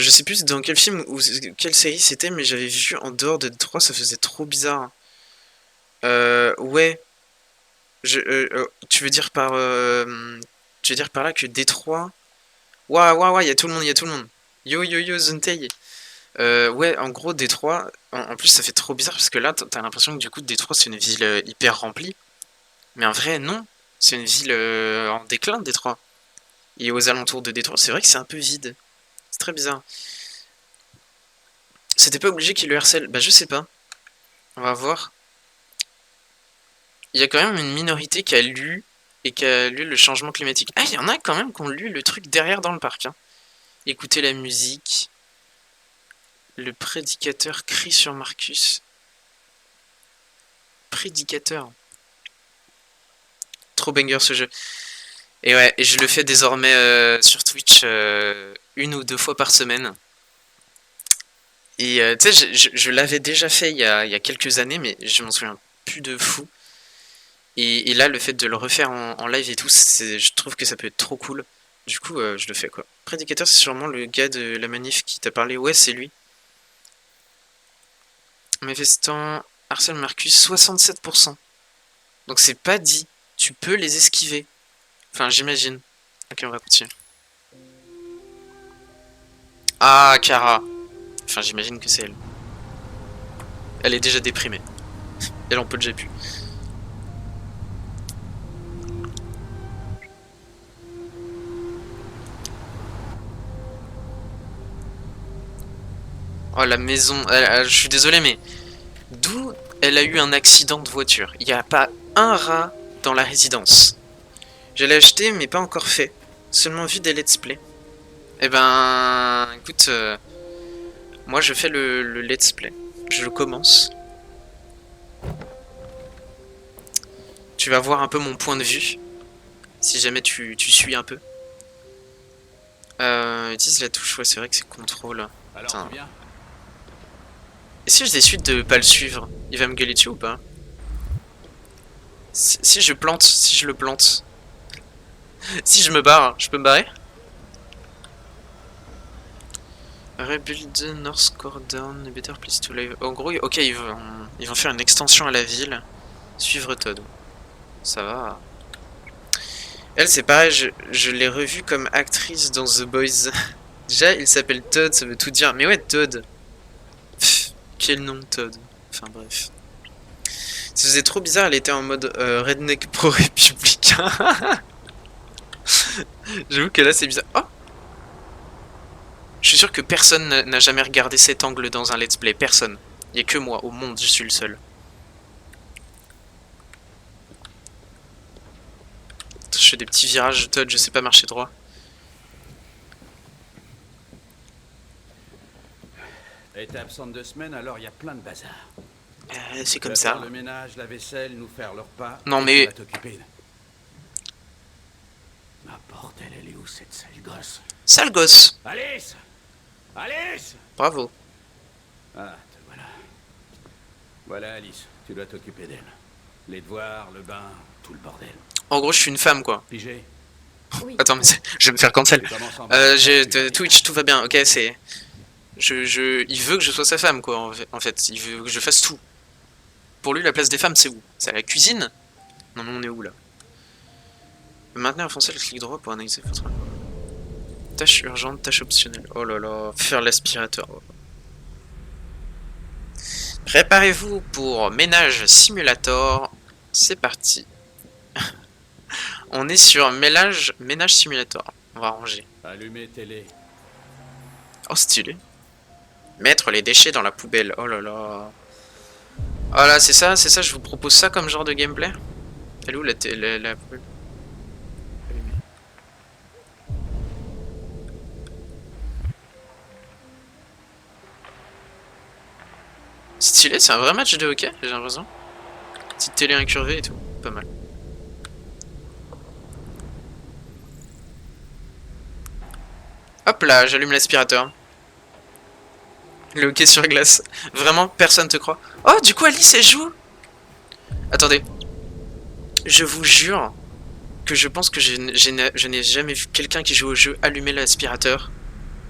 sais plus dans quel film ou quelle série c'était, mais j'avais vu en dehors de Détroit, ça faisait trop bizarre. Ouais. Tu veux dire par là que Détroit. Waouh, il y a tout le monde, Yo, Zuntei. Ouais, en gros, Détroit, en plus, ça fait trop bizarre parce que là, t'as l'impression que du coup, Détroit, c'est une ville hyper remplie. Mais en vrai, non. C'est une ville en déclin, Détroit. Et aux alentours de Détroit, c'est vrai que c'est un peu vide. C'est très bizarre. C'était pas obligé qu'il le harcèle. Bah, je sais pas. On va voir. Il y a quand même une minorité qui a lu le changement climatique. Ah, il y en a quand même qui ont lu le truc derrière dans le parc. Hein. Écoutez la musique. Le prédicateur crie sur Marcus. Prédicateur. Trop banger ce jeu. Et ouais, et je le fais désormais sur Twitch 1 ou 2 fois par semaine. Et tu sais, je l'avais déjà fait il y a quelques années, mais je m'en souviens plus de fou. Et là, le fait de le refaire en live et tout, je trouve que ça peut être trop cool. Du coup, je le fais quoi. Prédicateur, c'est sûrement le gars de la manif qui t'a parlé. Ouais, c'est lui. Manifestant, harcèle Marcus, 67%. Donc c'est pas dit. Tu peux les esquiver. Enfin, j'imagine. Ok, on va continuer. Ah, Kara. Enfin, j'imagine que c'est elle. Elle est déjà déprimée. Elle en peut déjà plus. Oh, la maison. Je suis désolé, mais d'où elle a eu un accident de voiture? Il n'y a pas un rat dans la résidence. Je l'ai acheté, mais pas encore fait. Seulement vu des let's play. Eh ben, écoute, moi je fais le let's play. Je le commence. Tu vas voir un peu mon point de vue. Si jamais tu suis un peu. Utilise la touche, ouais, c'est vrai que c'est contrôle. Alors, tu viens? Et si je décide de pas le suivre, il va me gueuler dessus ou pas? Si je plante, si je le plante. Si je me barre, je peux me barrer? Rebuild North Cordon, a better place to live. En gros, ok, ils vont faire une extension à la ville. Suivre Todd. Ça va. Elle, c'est pareil, je l'ai revue comme actrice dans The Boys. Déjà, il s'appelle Todd, ça veut tout dire. Mais ouais, Todd. Pff, quel nom, Todd. Enfin, bref. Ça faisait trop bizarre, elle était en mode redneck pro-républicain. J'avoue que là, c'est bizarre. Oh! Je suis sûr que personne n'a jamais regardé cet angle dans un let's play. Personne. Il n'y a que moi, au monde, je suis le seul. Je fais des petits virages de Todd, je sais pas marcher droit. Et t'es absente 2 semaines, alors il y a plein de bazar. C'est comme Tu vas ça. faire le ménage, la vaisselle, nous faire le repas. Non, et mais- tu vas t'occuper. Ma bordel, elle est où cette sale gosse? Sale gosse. Alice! Alice! Bravo. Ah, te voilà. Voilà, Alice, tu dois t'occuper d'elle. Les devoirs, le bain, tout le bordel. En gros, je suis une femme, quoi. Pigé? Oui. Attends, mais je vais me faire cancel. Tu commences en J'ai Twitch, tout va bien. Ok, c'est... Il veut que je sois sa femme, quoi, en fait. Il veut que je fasse tout. Pour lui, la place des femmes, c'est où? C'est à la cuisine? Non, mais on est où, là? Maintenir enfoncé le clic droit pour analyser votre... Tâche urgente, tâche optionnelle. Oh là là, faire l'aspirateur. Préparez-vous pour ménage simulator. C'est parti. On est sur ménage simulator. On va ranger. Allumer télé. Oh, stylé. Mettre les déchets dans la poubelle. Oh là là. Oh là, c'est ça, je vous propose ça comme genre de gameplay. Elle est où la poubelle? Stylé, c'est un vrai match de hockey, j'ai l'impression. Petite télé incurvée et tout, pas mal. Hop là, j'allume l'aspirateur. Le hockey sur glace. Vraiment, personne te croit. Oh, du coup, Alice, elle joue. Attendez. Je vous jure que je pense que je n'ai jamais vu quelqu'un qui joue au jeu allumer l'aspirateur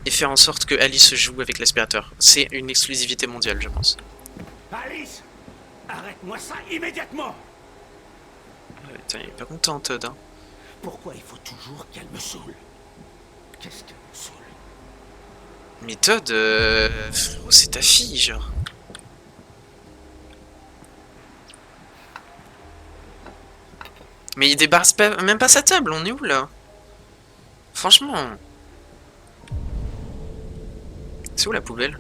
et faire en sorte que Alice joue avec l'aspirateur. C'est une exclusivité mondiale, je pense. Alice! Arrête-moi ça immédiatement! Putain, il est pas content, Todd. Hein. Pourquoi il faut toujours qu'elle me saoule? Qu'est-ce qu'elle me saoule? Mais Todd, frérot, c'est ta fille, genre. Mais il débarrasse même pas sa table, on est où là? Franchement. C'est où la poubelle?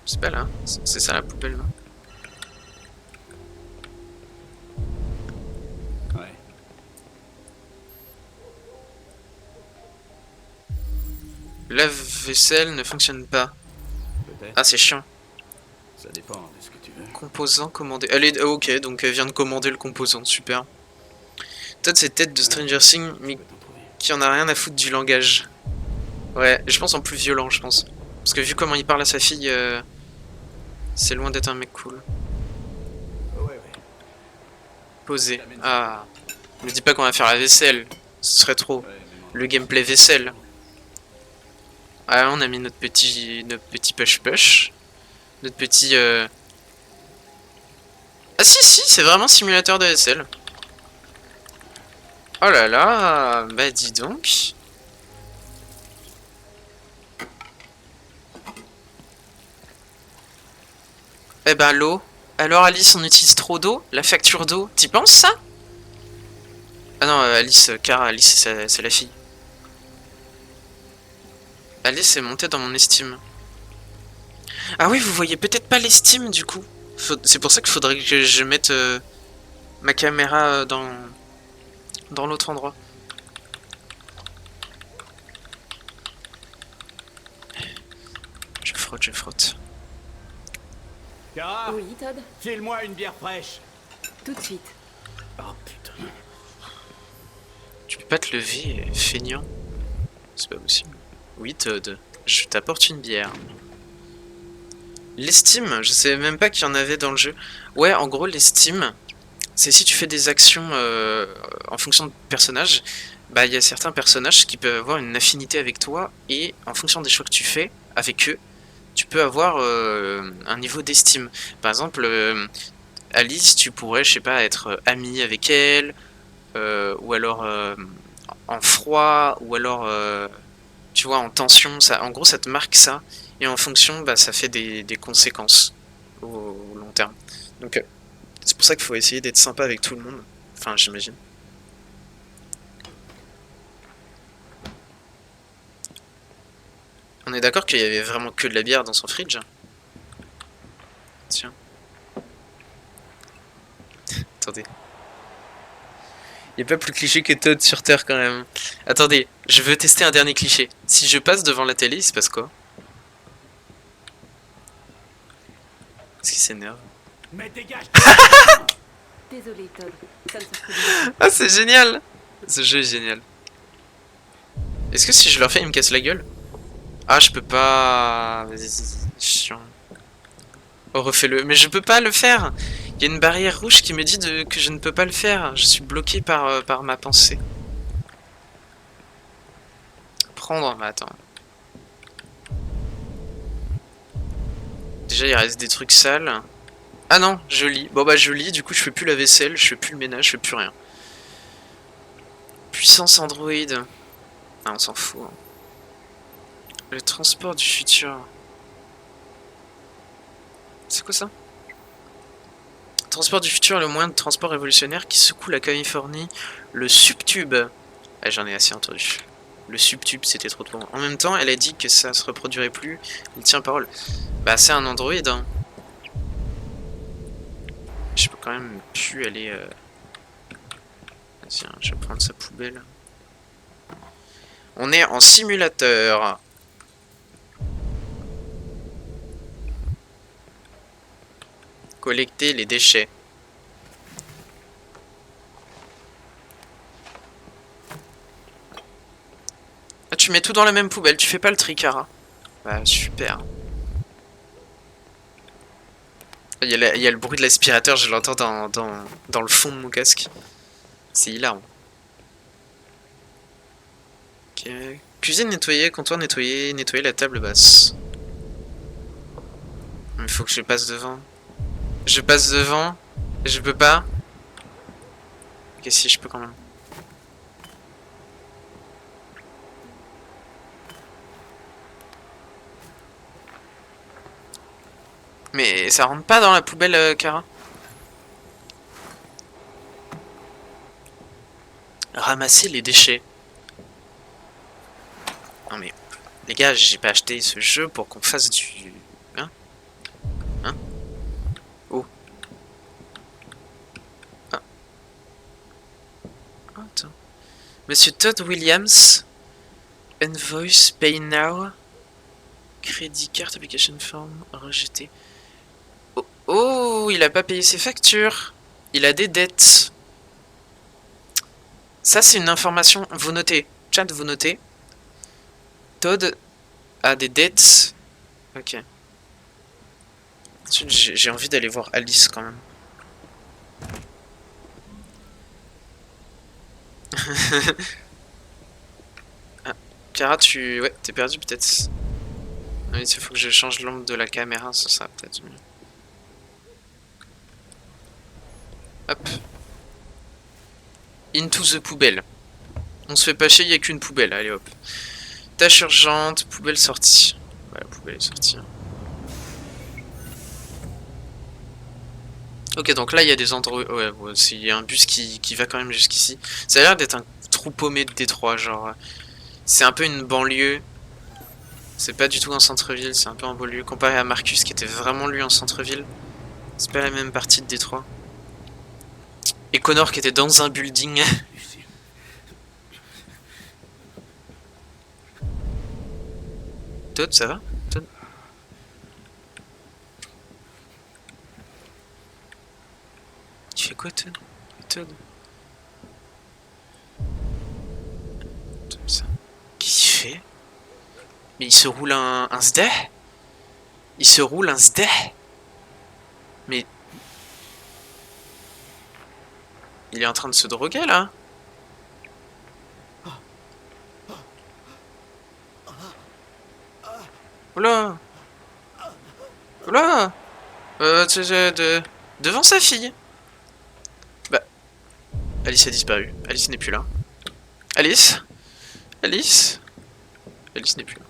C'est pas là, c'est ça la poubelle là. Ouais. Lave-vaisselle ne fonctionne pas. Peut-être. Ah, c'est chiant. Ça dépend de ce que tu veux. Composant commandé. Elle est... ok, donc elle vient de commander le composant, super. Todd, c'est tête de Stranger Things, mais Je peux t'en trouver. qui en a rien à foutre du langage. Ouais, je pense en plus violent, je pense. Parce que vu comment il parle à sa fille, c'est loin d'être un mec cool. Ouais. Posé. Ah. Me dis pas qu'on va faire la vaisselle. Ce serait trop. Le gameplay vaisselle. Ah, on a mis notre petit push-push. Notre petit... Ah si, c'est vraiment simulateur de vaisselle. Oh là là, bah dis donc. Eh ben l'eau. Alors Alice, on utilise trop d'eau? La facture d'eau, t'y penses ça? Ah non, Alice, car Alice c'est la fille. Alice est montée dans mon estime. Ah oui, vous voyez peut-être pas l'estime du coup. C'est pour ça qu'il faudrait que je mette ma caméra dans l'autre endroit. Je frotte. Kara, Oui, Todd. file-moi une bière fraîche. Tout de suite. Oh putain. Tu peux pas te lever, feignant? C'est pas possible. Oui, Todd, je t'apporte une bière. L'estime, je savais même pas qu'il y en avait dans le jeu. Ouais, en gros, l'estime, c'est si tu fais des actions en fonction de personnages, bah il y a certains personnages qui peuvent avoir une affinité avec toi, et en fonction des choix que tu fais avec eux, tu peux avoir un niveau d'estime. Par exemple, Alice, tu pourrais, je sais pas, être ami avec elle, ou alors en froid, ou alors tu vois, en tension, ça, en gros ça te marque ça, et en fonction, bah, ça fait des conséquences au long terme. Donc c'est pour ça qu'il faut essayer d'être sympa avec tout le monde, enfin j'imagine. On est d'accord qu'il y avait vraiment que de la bière dans son fridge? Tiens. Attendez. Il n'y a pas plus cliché que Todd sur Terre quand même. Attendez, je veux tester un dernier cliché. Si je passe devant la télé, il se passe quoi? Est-ce qu'il s'énerve? Mais dégage. Désolé, Todd. Ça ne se produit Ah, c'est génial! Ce jeu est génial. Est-ce que si je leur fais, ils me cassent la gueule? Ah, je peux pas... Vas-y, chiant. Oh, refais-le. Mais je peux pas le faire! Il y a une barrière rouge qui me dit que je ne peux pas le faire. Je suis bloqué par ma pensée. Prendre, mais attends. Déjà, il reste des trucs sales. Ah non, je lis. Bon bah je lis, du coup je fais plus la vaisselle, je fais plus le ménage, je fais plus rien. Puissance Android. Ah, on s'en fout. Hein. Le transport du futur. C'est quoi ça? Transport du futur est le moyen de transport révolutionnaire qui secoue la Californie. Le subtube. Ah, j'en ai assez entendu. Le subtube, c'était trop pour moi. En même temps, elle a dit que ça se reproduirait plus. Il tient parole. Bah, c'est un Android. Hein. Je peux quand même plus aller... Tiens, je vais prendre sa poubelle. On est en simulateur. Collecter les déchets. Ah, tu mets tout dans la même poubelle, tu fais pas le tri, Kara. Bah, super. Il y a le bruit de l'aspirateur, je l'entends dans le fond de mon casque. C'est hilarant. Ok. Cuisine nettoyée, comptoir nettoyé, nettoyer la table basse. Il faut que je passe devant. Je passe devant. Je peux pas. Ok, si, je peux quand même. Mais ça rentre pas dans la poubelle, Kara. Ramasser les déchets. Non mais, les gars, j'ai pas acheté ce jeu pour qu'on fasse du... Hein? Monsieur Todd Williams. Invoice, pay now. Crédit, carte, application form, rejeté. Oh, oh, il a pas payé ses factures. Il a des dettes. Ça, c'est une information. Vous notez. Chat, vous notez. Todd a des dettes. Ok. Ensuite, j'ai envie d'aller voir Alice quand même. Ah, Kara, ouais, t'es perdu peut-être. Oui, il faut que je change l'angle de la caméra, ça sera peut-être mieux. Hop. Into the poubelle. On se fait pas chier, il n'y a qu'une poubelle. Allez hop. Tâche urgente, poubelle sortie. Ouais, la poubelle est sortie. Ok, donc là il y a des endroits. Ouais, il y a un bus qui va quand même jusqu'ici. Ça a l'air d'être un trou paumé de Détroit, genre. C'est un peu une banlieue. C'est pas du tout un centre-ville, c'est un peu en banlieue. Comparé à Marcus qui était vraiment lui en centre-ville. C'est pas la même partie de Détroit. Et Connor qui était dans un building. Todd, ça va? Todd? Tu fais quoi, Todd? Todd? Qu'est-ce qu'il fait? Mais il se roule un sdé? Il se roule un sdé? Mais... il est en train de se droguer, là? Oula! Oula! Devant sa fille! Bah... Alice a disparu. Alice n'est plus là. Alice? Alice? Alice n'est plus là.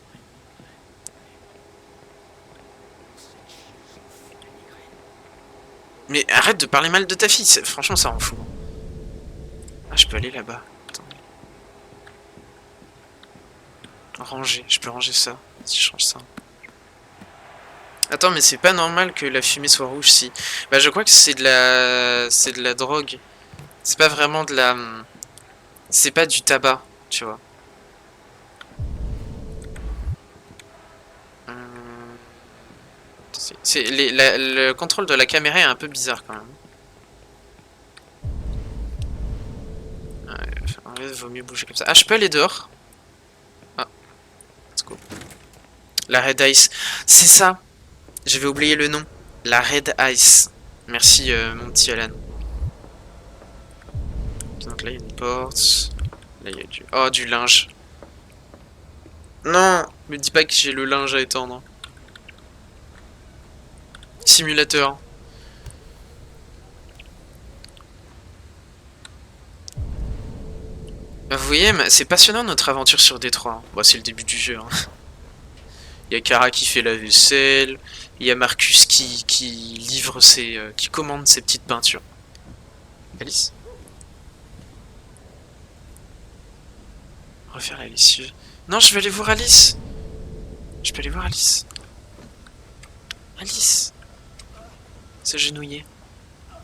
Mais arrête de parler mal de ta fille, franchement ça rend fou. Ah, je peux aller là-bas. Ranger, je peux ranger ça. Si je change ça. Attends, mais c'est pas normal que la fumée soit rouge si. Bah je crois que c'est de la... c'est de la drogue. C'est pas vraiment de la... c'est pas du tabac, tu vois. Le contrôle de la caméra est un peu bizarre quand même. Ouais, en vrai, il vaut mieux bouger comme ça. Ah, je peux aller dehors. Ah, let's go. La Red Ice. C'est ça. J'avais oublié le nom. La Red Ice. Merci, mon petit Alan. Donc là, il y a une porte. Là, il y a du... oh, du linge. Non, me dis pas que j'ai le linge à étendre. Simulateur. Vous voyez, c'est passionnant notre aventure sur Détroit. Bon, c'est le début du jeu. Hein. Il y a Kara qui fait la vaisselle. Il y a Marcus qui livre ses... qui commande ses petites peintures. Alice? Refaire la lessive. Non, je vais aller voir Alice. Je peux aller voir Alice. Alice. S'agenouiller. Ah,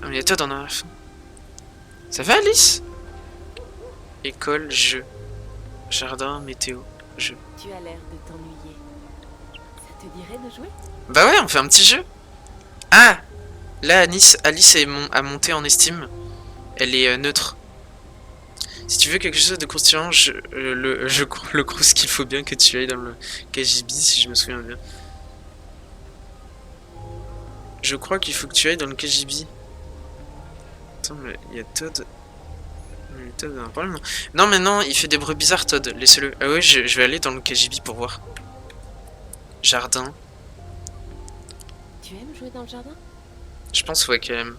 mais il y a Todd en a. Ça va, Alice? École, jeu. Jardin, météo, jeu. Tu as l'air de t'ennuyer. Ça te dirait de jouer? Bah ouais, on fait un petit jeu. Ah! Là, Alice a monté en estime. Elle est neutre. Si tu veux quelque chose de croustillant, je crois qu'il faut bien que tu ailles dans le KGB, si je me souviens bien. Je crois qu'il faut que tu ailles dans le KGB. Attends, mais il y a Todd. Mais Todd a un problème. Non, mais non, il fait des bruits bizarres, Todd. Laissez-le. Ah ouais, je vais aller dans le KGB pour voir. Jardin. Tu aimes jouer dans le jardin? Je pense, ouais, quand même.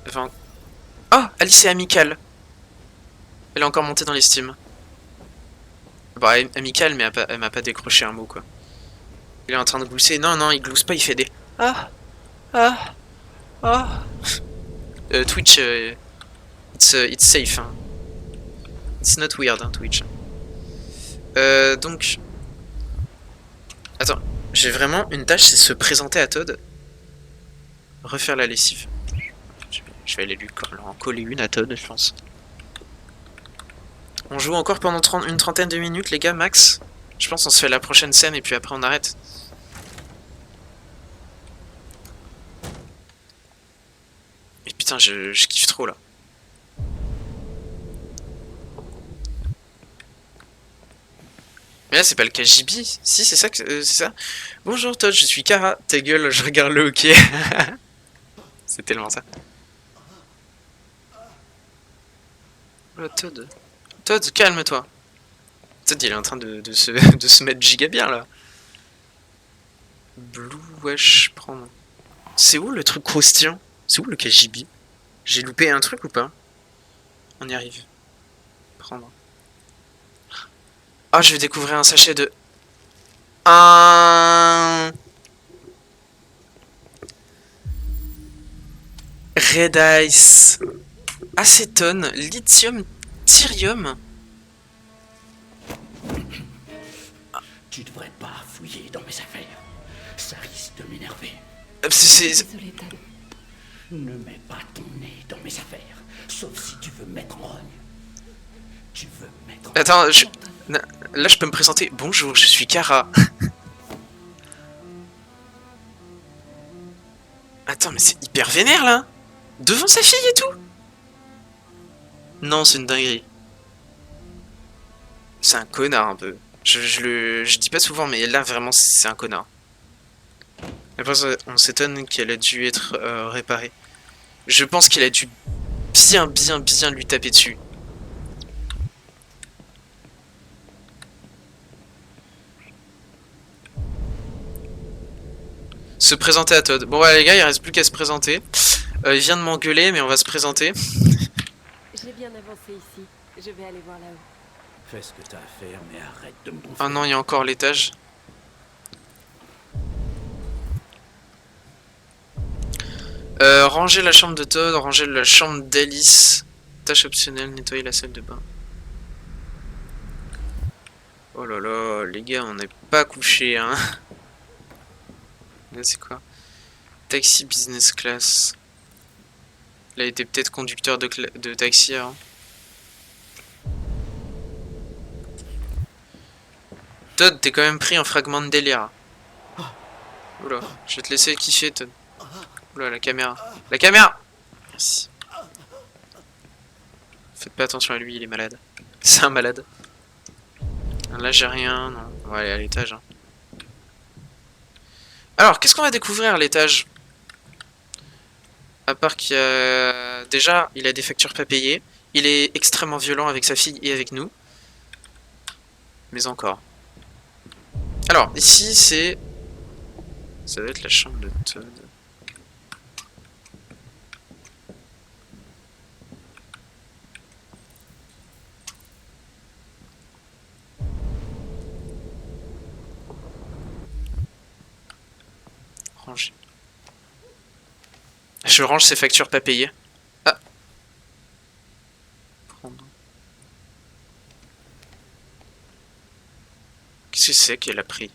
Enfin... oh, Alice est amicale. Elle est encore montée dans l'estime. Bah, amicale, mais elle m'a pas décroché un mot, quoi. Il est en train de glousser. Non, non, il glousse pas, il fait des... ah! Ah! Ah! Twitch, it's safe, hein. It's not weird, hein, Twitch. Donc... attends, j'ai vraiment une tâche, c'est se présenter à Todd. Refaire la lessive. Je vais aller lui en coller une à Todd, je pense. On joue encore pendant une trentaine de minutes, les gars, max. Je pense qu'on se fait la prochaine scène et puis après on arrête. Et putain, je kiffe trop là. Mais là, c'est pas le KGB. Si, c'est ça c'est ça. Bonjour Todd, je suis Kara. Ta gueule, je regarde le hockey. C'est tellement ça. Oh, Todd. Todd, calme-toi. Todd, il est en train de se mettre giga bien là. Blue Wash, prendre. C'est où le truc croustillant? C'est où le KGB? J'ai loupé un truc ou pas? On y arrive. Prendre. Ah, je vais découvrir un sachet de... Red Ice. Acétone, lithium, tyrium. Tu devrais pas fouiller dans mes affaires. Ça risque de m'énerver. Désolée, Todd. Ne mets pas ton nez dans mes affaires. Sauf si tu veux me mettre en rogne. Tu veux me mettre en Attends, là je peux me présenter. Bonjour, je suis Kara. Attends, mais c'est hyper vénère là. Devant sa fille et tout. Non, c'est une dinguerie. C'est un connard un peu. Je dis pas souvent, mais là vraiment c'est un connard. Après, on s'étonne qu'elle a dû être réparée. Je pense qu'il a dû bien lui taper dessus. Se présenter à Todd. Bon ouais les gars, il reste plus qu'à se présenter. Il vient de m'engueuler, mais on va se présenter. J'ai bien avancé ici. Je vais aller voir là-haut. Fais ce que t'as à faire, mais arrête de me gonfler. Ah non, il y a encore l'étage. Ranger la chambre de Todd, ranger la chambre d'Alice. Tâche optionnelle, nettoyer la salle de bain. Oh là là, les gars, on n'est pas couché, hein. Là, c'est quoi? Taxi business class. Il a été peut-être conducteur de taxi avant. Todd, t'es quand même pris en fragment de délire. Oula, je vais te laisser kiffer, Todd. Oula, la caméra. La caméra! Merci. Faites pas attention à lui, il est malade. C'est un malade. Là, j'ai rien, non. On va aller à l'étage. Hein. Alors, qu'est-ce qu'on va découvrir à l'étage? À part qu'il y a... Déjà, il a des factures pas payées. Il est extrêmement violent avec sa fille et avec nous. Mais encore. Alors, ici, c'est... Ça doit être la chambre de Todd. Ranger. Je range ses factures pas payées. Ah. Prendre. Qu'est-ce que c'est qu'elle a pris?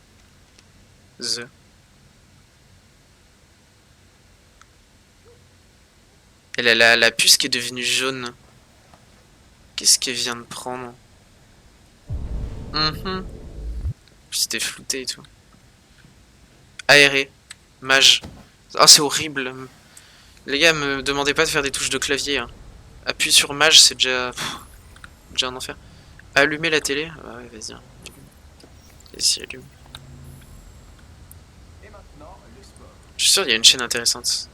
Elle a la puce qui est devenue jaune. Qu'est-ce qu'elle vient de prendre? C'était flouté et tout. Aéré. Mage. Oh, c'est horrible. Les gars, me demandez pas de faire des touches de clavier. Hein. Appuie sur mage, c'est déjà... déjà un enfer. Allumer la télé? Ah ouais, vas-y. Hein. Vas-y, allume. Je suis sûr qu'il y a une chaîne intéressante.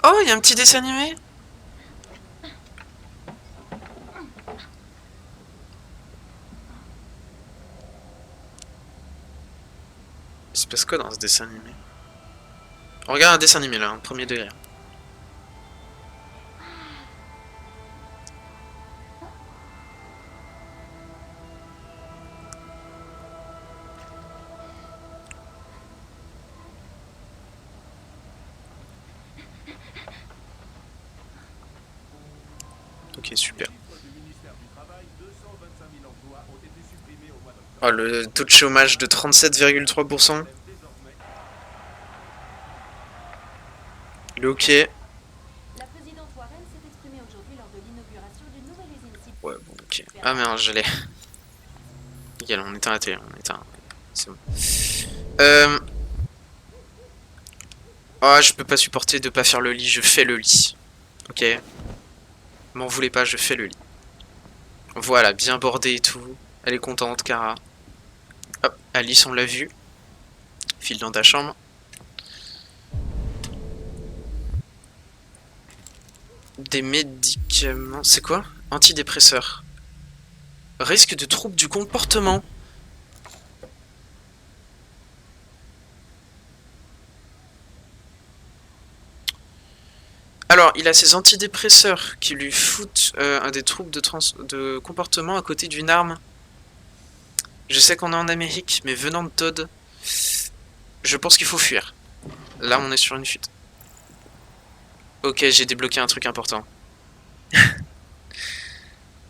Oh, il y a un petit dessin animé? Il se passe quoi dans ce dessin animé? On regarde un dessin animé là, un premier degré. Ok, super. Oh, le taux de chômage de 37,3%. Le hockey. La présidente Warren s'est exprimée aujourd'hui lors de l'inauguration d'une nouvelle usine. Ouais, bon, ok. Ah merde, je l'ai. Nickel, on éteint la télé, on éteint. C'est bon. Ah, je peux pas supporter de pas faire le lit, je fais le lit. Ok. M'en voulez pas, je fais le lit. Voilà, bien bordé et tout. Elle est contente, Kara. Hop, Alice, on l'a vu. File dans ta chambre. Des médicaments... C'est quoi? Antidépresseurs. Risque de troubles du comportement. Alors, il a ses antidépresseurs qui lui foutent un des troubles de comportement à côté d'une arme. Je sais qu'on est en Amérique, mais venant de Todd, je pense qu'il faut fuir. Là, on est sur une fuite. Ok, j'ai débloqué un truc important.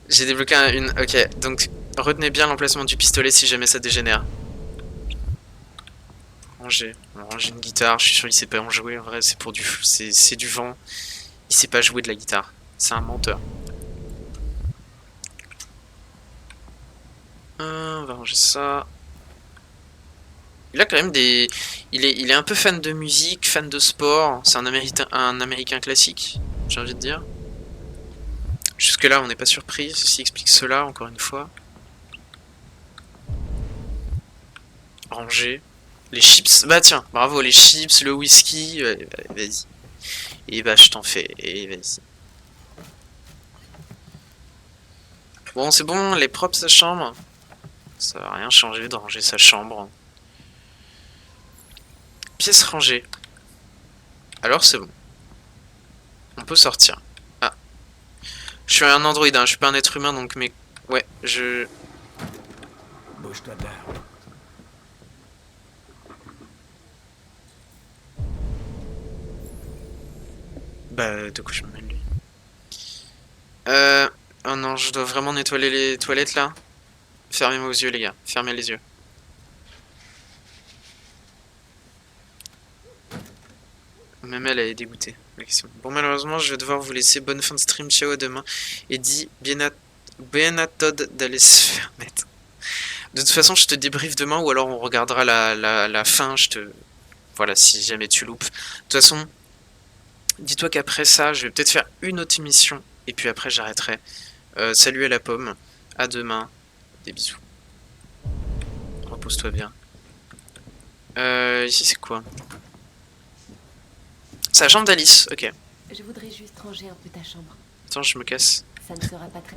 J'ai débloqué une... Ok, donc retenez bien l'emplacement du pistolet si jamais ça dégénère. Ranger. On range une guitare, je suis sûr qu'il sait pas en jouer, en vrai c'est pour du... C'est du vent. Il sait pas jouer de la guitare. C'est un menteur. On va ranger ça. Il a quand même des... Il est un peu fan de musique, fan de sport. C'est un Américain classique, j'ai envie de dire. Jusque là on n'est pas surpris, ceci explique cela, encore une fois. Ranger. Les chips, bah tiens, bravo, les chips, le whisky, vas-y. Et bah je t'en fais, et vas-y. Bon, c'est bon, elle est propre sa chambre. Ça va rien changer de ranger sa chambre. Pièce rangée. Alors c'est bon. On peut sortir. Ah. Je suis un androïde, hein, je suis pas un être humain, donc mais... Ouais, je... Bouge-toi de là. Bah, de quoi je me mêle lui. Oh non, je dois vraiment nettoyer les toilettes là. Fermez-moi aux yeux les gars, fermez les yeux. Même elle est dégoûtée. Bon malheureusement je vais devoir vous laisser, bonne fin de stream, ciao à demain. Et dis bien à Todd d'aller se faire mettre. De toute façon je te débriefe demain ou alors on regardera la fin, je te... Voilà, si jamais tu loupes. De toute façon, dis-toi qu'après ça, je vais peut-être faire une autre émission. Et puis après j'arrêterai. Salut à la pomme. À demain. Des bisous. Repose-toi bien. Ici c'est quoi? C'est la chambre d'Alice, ok. Je voudrais juste ranger un peu ta chambre. Attends, je me casse. Ça ne sera pas très...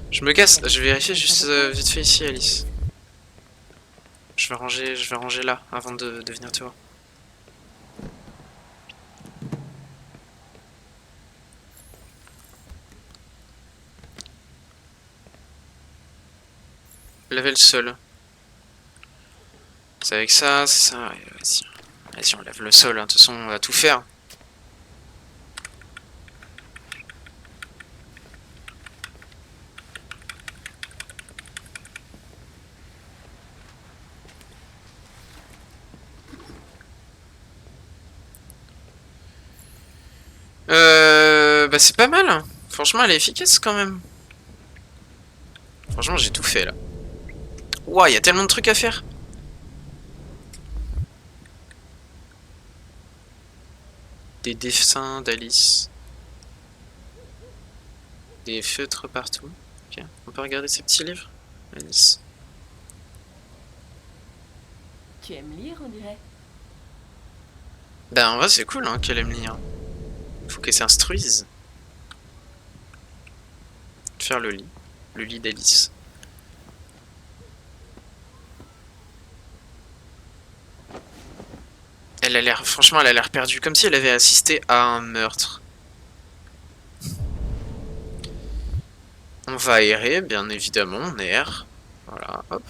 Je me casse, je vais vérifier juste vite fait ici, Alice. Je vais ranger là, avant de venir te voir. Laver le sol. C'est avec ça, c'est ça, ouais, vas-y. Vas-y, on lave le sol, hein. De toute façon, on va tout faire. Bah c'est pas mal, hein. Franchement, elle est efficace quand même. Franchement, j'ai tout fait là. Ouah, il y a tellement de trucs à faire. Des dessins d'Alice. Des feutres partout. Ok, on peut regarder ces petits livres, Alice. Tu aimes lire, on dirait? Ben en vrai c'est cool hein, qu'elle aime lire. Faut qu'elle s'instruise. Faire le lit d'Alice. Elle a l'air, franchement elle a l'air perdue, comme si elle avait assisté à un meurtre. On va aérer, bien évidemment, on aère. Voilà, hop.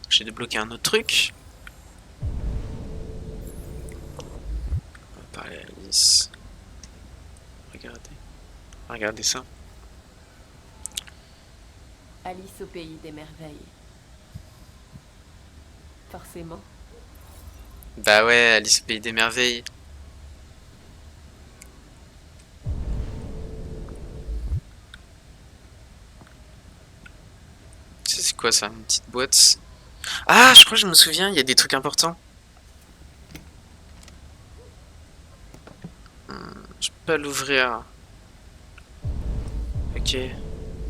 J'ai débloqué un autre truc. On va parler à Alice. Regardez ça. Alice au pays des merveilles. Forcément. Bah ouais, Alice au pays des merveilles. C'est quoi ça? Une petite boîte. Ah, je crois que je me souviens, il y a des trucs importants. Je peux pas l'ouvrir. Ok. Et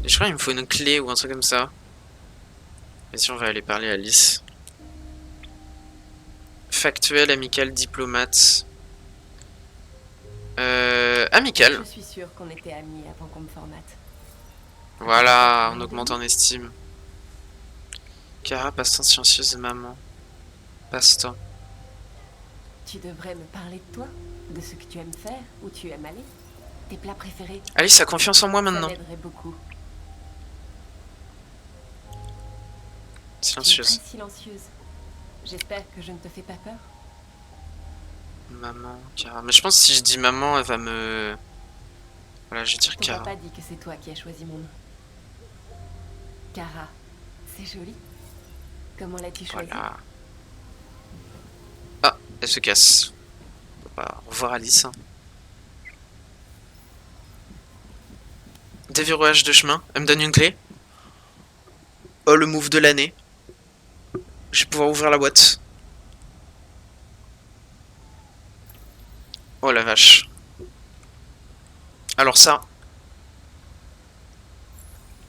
je crois qu'il me faut une clé ou un truc comme ça. Vas-y, on va aller parler à Alice. Factuel, amical, diplomate. Amical. Je suis sûre qu'on était amis avant qu'on me formate. Voilà, on augmente en estime. Kara, passe-temps silencieuse de maman. Passe-temps. Tu devrais me parler de toi, de ce que tu aimes faire, où tu aimes aller. Tes plats préférés. Alice a confiance en moi maintenant. Ça m'aiderait beaucoup. Tu es Silencieuse. très silencieuse. J'espère que je ne te fais pas peur. Maman, Kara. Mais je pense que si je dis maman, elle va me... Voilà, je vais dire On m'a Kara. pas dit que c'est toi qui as choisi mon nom. Kara, c'est joli. Comment l'as-tu choisi? Voilà. Ah, elle se casse. Bah, au revoir Alice. Déverrouillage de chemin. Elle me donne une clé. Oh, le move de l'année. Je vais pouvoir ouvrir la boîte. Oh la vache. Alors ça.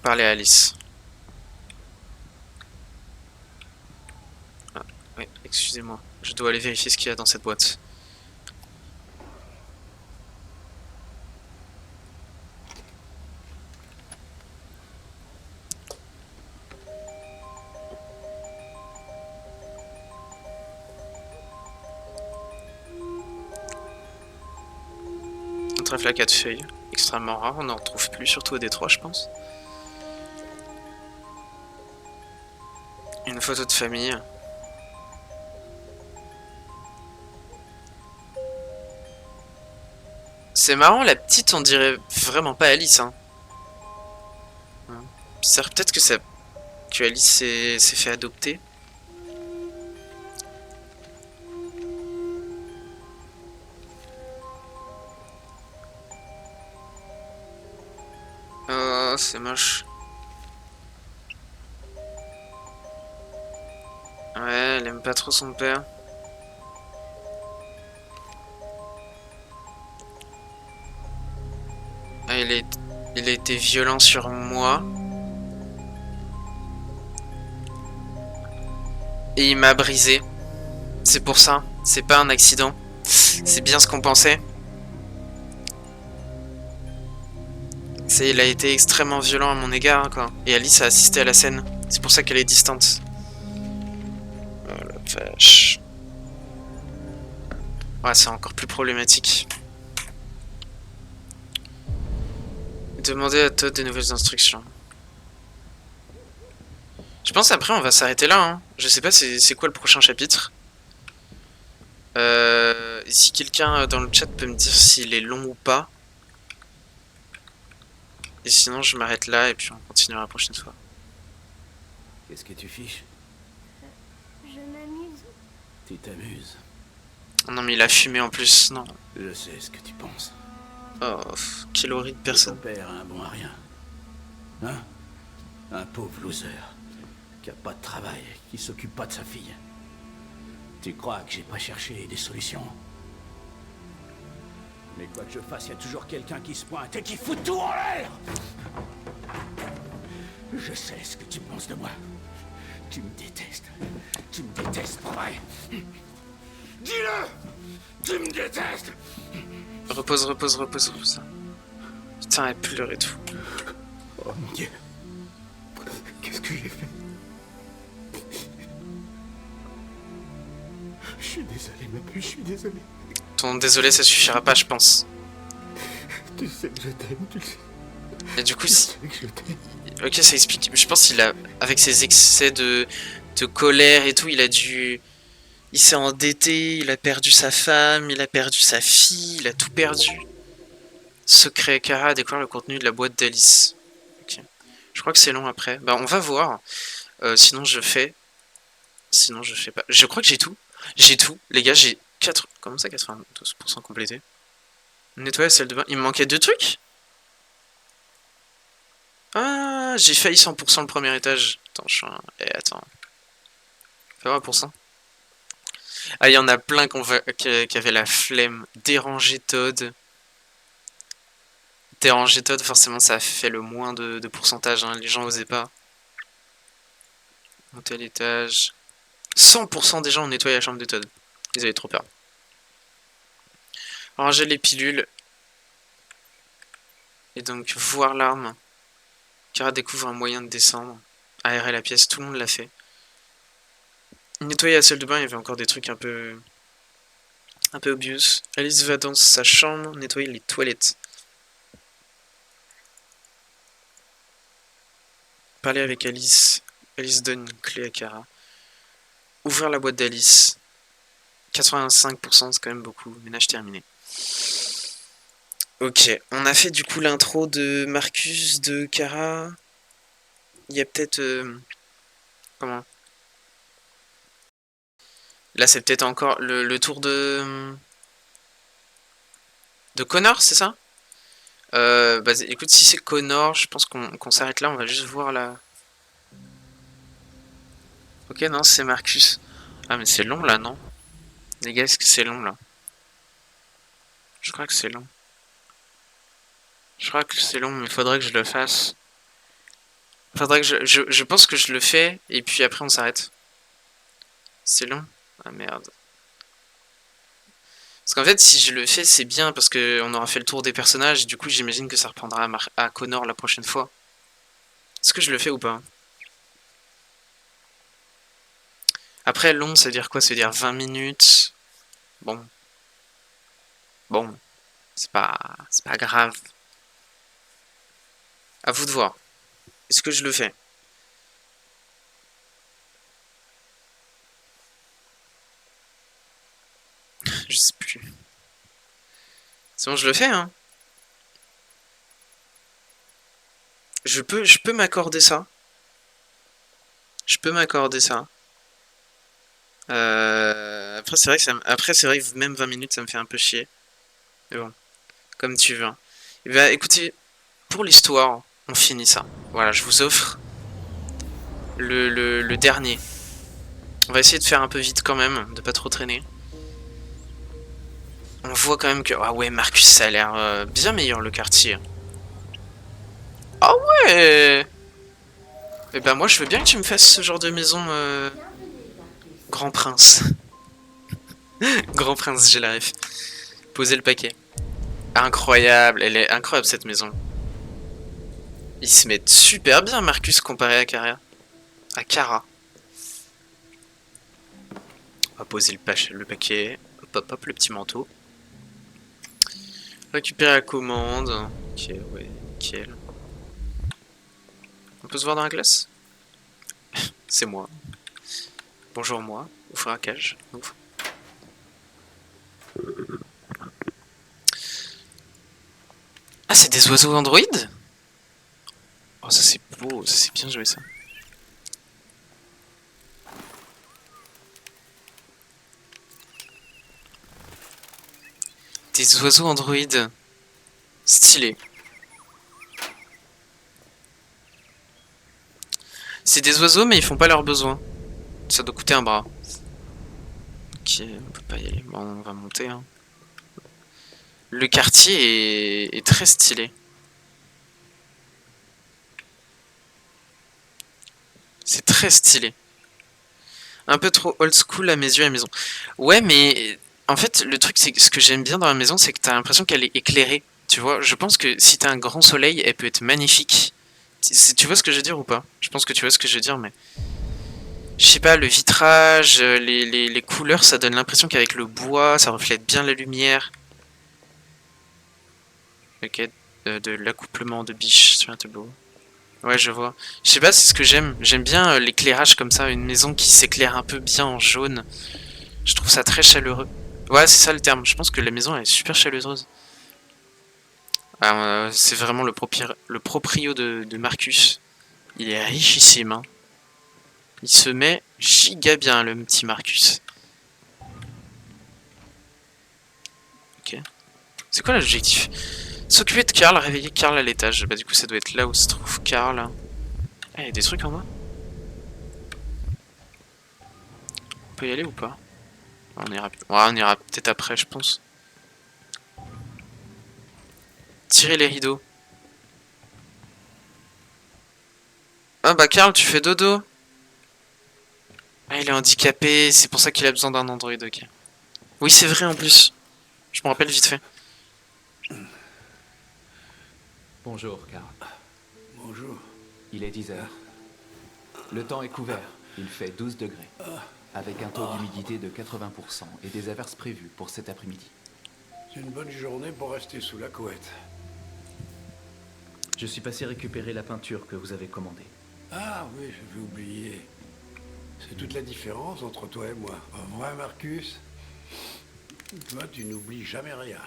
Parler à Alice. Ah, ouais, excusez-moi. Je dois aller vérifier ce qu'il y a dans cette boîte. Un trèfle à 4 feuilles. Extrêmement rare, on n'en retrouve plus, surtout au Détroit, je pense. Une photo de famille. C'est marrant, la petite, on dirait vraiment pas Alice, hein. Bizarre, peut-être que ça... que Alice s'est fait adopter. Oh, c'est moche. Ouais, elle aime pas trop son père. Ah, il a été violent sur moi. Et il m'a brisé. C'est pour ça. C'est pas un accident. C'est bien ce qu'on pensait. Il a été extrêmement violent à mon égard, hein, quoi. Et Alice a assisté à la scène. C'est pour ça qu'elle est distante. Oh la vache. Ouais, c'est encore plus problématique. Demandez à Todd des nouvelles instructions. Je pense après on va s'arrêter là. Hein. Je sais pas c'est quoi le prochain chapitre. Si quelqu'un dans le chat peut me dire s'il est long ou pas. Et sinon je m'arrête là et puis on continuera la prochaine fois. Qu'est-ce que tu fiches? Je m'amuse. Tu t'amuses. Oh non mais il a fumé en plus, non. Je sais ce que tu penses. Oh, quelle horrible personne. Ton père a un bon à rien. Hein? Un pauvre loser. Qui a pas de travail, qui s'occupe pas de sa fille. Tu crois que j'ai pas cherché des solutions? Mais quoi que je fasse, il y a toujours quelqu'un qui se pointe et qui fout tout en l'air! Je sais ce que tu penses de moi. Tu me détestes. Tu me détestes, pas vrai? Dis-le! Tu me détestes! Repose, repose, repose, repose. Putain, elle pleure et tout. Oh mon Dieu. Qu'est-ce que j'ai fait? Je suis désolé, ma puce, je suis désolé. Ton désolé, ça suffira pas, je pense. Tu sais que je t'aime, tu le sais. Et du coup, Tu si... sais que je t'aime. Ok, ça explique. Je pense qu'il a, avec ses excès de colère et tout, il a dû... Il s'est endetté, il a perdu sa femme, il a perdu sa fille, il a tout perdu. Secret, Kara a découvert le contenu de la boîte d'Alice. Ok. Je crois que c'est long après. Bah, on va voir. Sinon, je fais. Sinon, je fais pas. Je crois que j'ai tout. J'ai tout. Les gars, j'ai 4... Comment ça, 92% complété? Nettoyer la salle de bain. Il me manquait 2 trucs? Ah, j'ai failli 100% le premier étage. Attends, je suis un... attends. Fais voir pour ça. Ah, il y en a plein qui avaient la flemme. Déranger Todd. Déranger Todd, forcément, ça a fait le moins de pourcentage. Hein. Les gens osaient pas. Monter à l'étage. 100% des gens ont nettoyé la chambre de Todd. Ils avaient trop peur. Ranger les pilules. Et donc, voir l'arme. Kara découvre un moyen de descendre. Aérer la pièce, tout le monde l'a fait. Nettoyer la salle de bain, il y avait encore des trucs un peu obvious. Alice va dans sa chambre, nettoyer les toilettes. Parler avec Alice. Alice donne une clé à Kara. Ouvrir la boîte d'Alice. 85%, c'est quand même beaucoup. Ménage terminé. Ok, on a fait du coup l'intro de Marcus, de Kara. Il y a peut-être... comment? Là, c'est peut-être encore le tour de Connor, c'est ça? Bah, écoute, si c'est Connor, je pense qu'on s'arrête là. On va juste voir la... Ok, non, c'est Marcus. Ah, mais c'est long, là, non? Les gars, est-ce que c'est long, là? Je crois que c'est long. Je crois que c'est long, mais il faudrait que je le fasse. Faudrait que je pense que je le fais, et puis après, on s'arrête. C'est long? Ah, merde. Parce qu'en fait, si je le fais, c'est bien, parce qu'on aura fait le tour des personnages, et du coup, j'imagine que ça reprendra à Connor la prochaine fois. Est-ce que je le fais ou pas? Après, long, ça veut dire quoi? Ça veut dire 20 minutes. Bon. Bon. C'est pas grave. À vous de voir. Est-ce que je le fais? Je sais plus. C'est bon, je le fais, hein. Je peux m'accorder ça. Je peux m'accorder ça. Après, c'est vrai que même 20 minutes, ça me fait un peu chier. Mais bon, comme tu veux. Et bah, écoutez, pour l'histoire, on finit ça. Voilà, je vous offre le dernier. On va essayer de faire un peu vite quand même, de pas trop traîner. On voit quand même que... Ah ouais, Marcus, ça a l'air bien meilleur, le quartier. Ah ouais! Et bah moi, je veux bien que tu me fasses ce genre de maison, Grand Prince. Grand Prince, j'ai la ref. Poser le paquet. Incroyable, elle est incroyable cette maison. Ils se mettent super bien, Marcus, comparé à Kara. On va poser le paquet. Hop, hop, hop, le petit manteau. Récupérer la commande. Ok, ouais, nickel. On peut se voir dans la glace? C'est moi. Bonjour, moi. Ouvre la cage. Ouvre. Ah, c'est des oiseaux Android? Oh, ça c'est beau, ça c'est bien joué ça. Des oiseaux Android. Stylé. C'est des oiseaux mais ils font pas leurs besoins. Ça doit coûter un bras. Ok, on peut pas y aller. Bon, on va monter. Hein. Le quartier est très stylé. C'est très stylé. Un peu trop old school à mes yeux à la maison. Ouais, mais en fait, le truc, c'est que ce que j'aime bien dans la maison, c'est que t'as l'impression qu'elle est éclairée. Tu vois, je pense que si t'as un grand soleil, elle peut être magnifique. Tu vois ce que je veux dire ou pas? Je pense que tu vois ce que je veux dire, mais... Je sais pas, le vitrage, les couleurs, ça donne l'impression qu'avec le bois, ça reflète bien la lumière. Ok, de l'accouplement de biches sur un tableau. Ouais, je vois. Je sais pas, c'est ce que j'aime. J'aime bien l'éclairage comme ça, une maison qui s'éclaire un peu bien en jaune. Je trouve ça très chaleureux. Ouais, c'est ça le terme. Je pense que la maison elle est super chaleureuse. C'est vraiment le proprio de Marcus. Il est richissime. Hein. Il se met giga bien, le petit Marcus. Ok. C'est quoi l'objectif? S'occuper de Carl, réveiller Carl à l'étage. Bah du coup ça doit être là où se trouve Carl. Ah, y a des trucs en bas. On peut y aller ou pas? On ira, ouais, on ira peut-être après, je pense. Tirer les rideaux. Ah bah Karl, tu fais dodo. Ah, il est handicapé, c'est pour ça qu'il a besoin d'un android, ok. Oui, c'est vrai en plus. Je me rappelle vite fait. Bonjour, Karl. Bonjour. Il est 10 heures. Le temps est couvert. Il fait 12 degrés. Avec un taux d'humidité de 80% et des averses prévues pour cet après-midi. C'est une bonne journée pour rester sous la couette. Je suis passé récupérer la peinture que vous avez commandée. Ah oui, j'avais oublié. C'est toute la différence entre toi et moi. Pas vrai, Marcus? Toi, tu n'oublies jamais rien.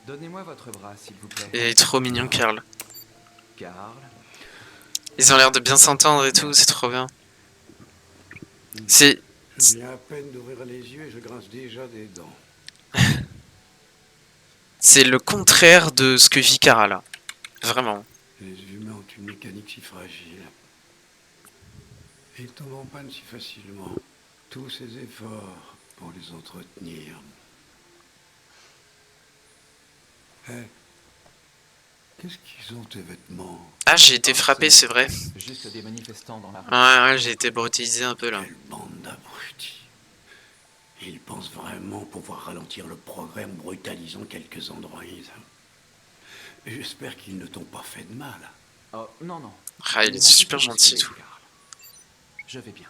Donnez-moi votre bras, s'il vous plaît. Il est trop mignon, Karl. Karl. Ils ont l'air de bien s'entendre et tout, c'est trop bien. C'est... Je viens à peine d'ouvrir les yeux et je grince déjà des dents. C'est le contraire de ce que vit Kara là. Vraiment. Les humains ont une mécanique si fragile. Ils tombent en panne si facilement. Tous ces efforts pour les entretenir. Hé, qu'est-ce qu'ils ont tes vêtements? Ah, j'ai été frappé, c'est vrai. Juste des manifestants dans la rue. Ouais, j'ai été brutalisé un peu là. Quelle bande d'abrutis. Ils pensent vraiment pouvoir ralentir le progrès en brutalisant quelques androïdes. J'espère qu'ils ne t'ont pas fait de mal. Oh, non, non. Ah, il est super gentil et tout. Karl. Je vais bien.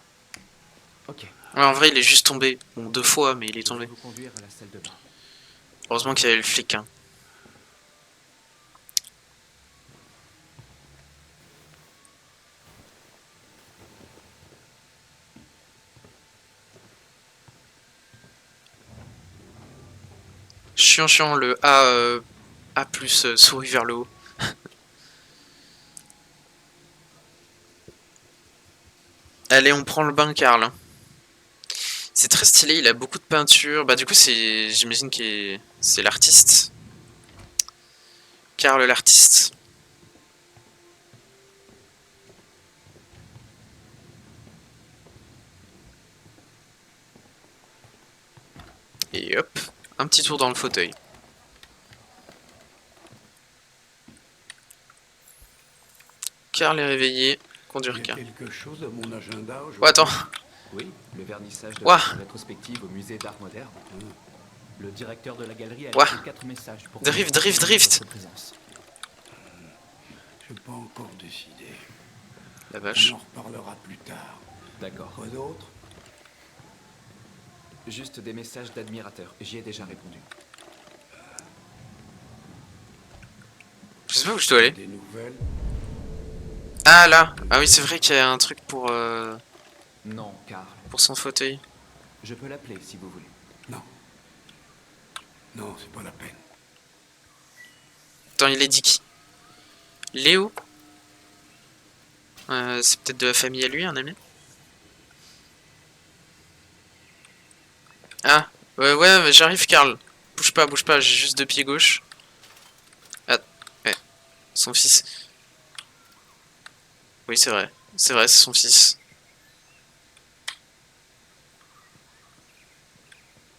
Ok. Ouais, en vrai, il est juste tombé. Bon, 2 fois, mais il est Je vais tombé. vous conduire à la salle de bain. Heureusement qu'il y avait le flic, hein. Chiant, le A plus souris vers le haut. Allez, on prend le bain, Karl. C'est très stylé, il a beaucoup de peinture. Bah du coup, c'est, j'imagine que c'est l'artiste. Karl l'artiste. Et hop, un petit tour dans le fauteuil. Karl est réveillé. Conduire Il y a Karl. quelque chose dans mon agenda aujourd'hui. Oh, attends. Oui, le vernissage de Ouah. la rétrospective au musée d'art moderne. Le directeur de la galerie a Ouah. laissé 4 messages pour Drift. votre présence. Je n'ai pas encore décidé. La On vache. en reparlera plus tard. D'accord. Quoi d'autre? Juste des messages d'admirateurs. J'y ai déjà répondu. Je sais pas où je dois aller. Des nouvelles? Ah là. Ah oui, c'est vrai qu'il y a un truc pour Non, Karl. son fauteuil. Je peux l'appeler si vous voulez. Non. Non, c'est pas la peine. Attends, il est dit qui? Léo? C'est peut-être de la famille à lui, un ami? Ah, ouais, j'arrive, Karl. Bouge pas, j'ai juste 2 pieds gauche. Ah, ouais, son fils. Oui, c'est vrai, c'est son fils.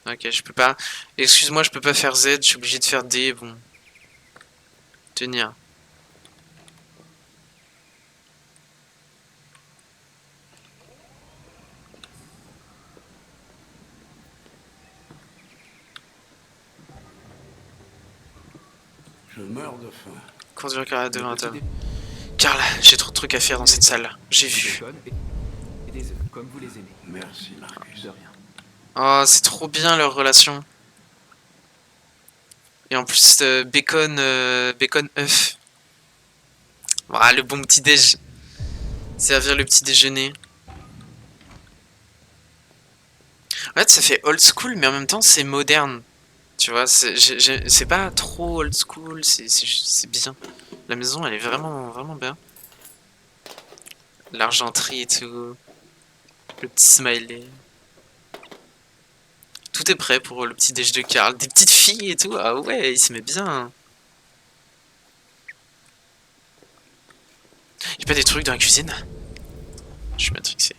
Ok, je peux pas... Excuse-moi, je peux pas faire Z, je suis obligé de faire D, bon. Tenir. Je meurs de faim. Conduire Karl à devant la Le petit table. Karl, j'ai trop de trucs à faire dans cette salle. J'ai Du vu. bacon et des œufs, comme vous les aimez. Merci, Marcus. De rien. Oh, c'est trop bien leur relation. Et en plus, bacon œuf. Ah, le bon petit déj. Servir le petit déjeuner. En fait, ça fait old school, mais en même temps, c'est moderne. Tu vois, c'est pas trop old school, c'est bien. La maison, elle est vraiment bien. L'argenterie et tout. Le petit smiley. Tout est prêt pour le petit déj de Karl. Des petites filles et tout. Ah ouais, il se met bien. Y'a pas des trucs dans la cuisine? Je suis matrixé.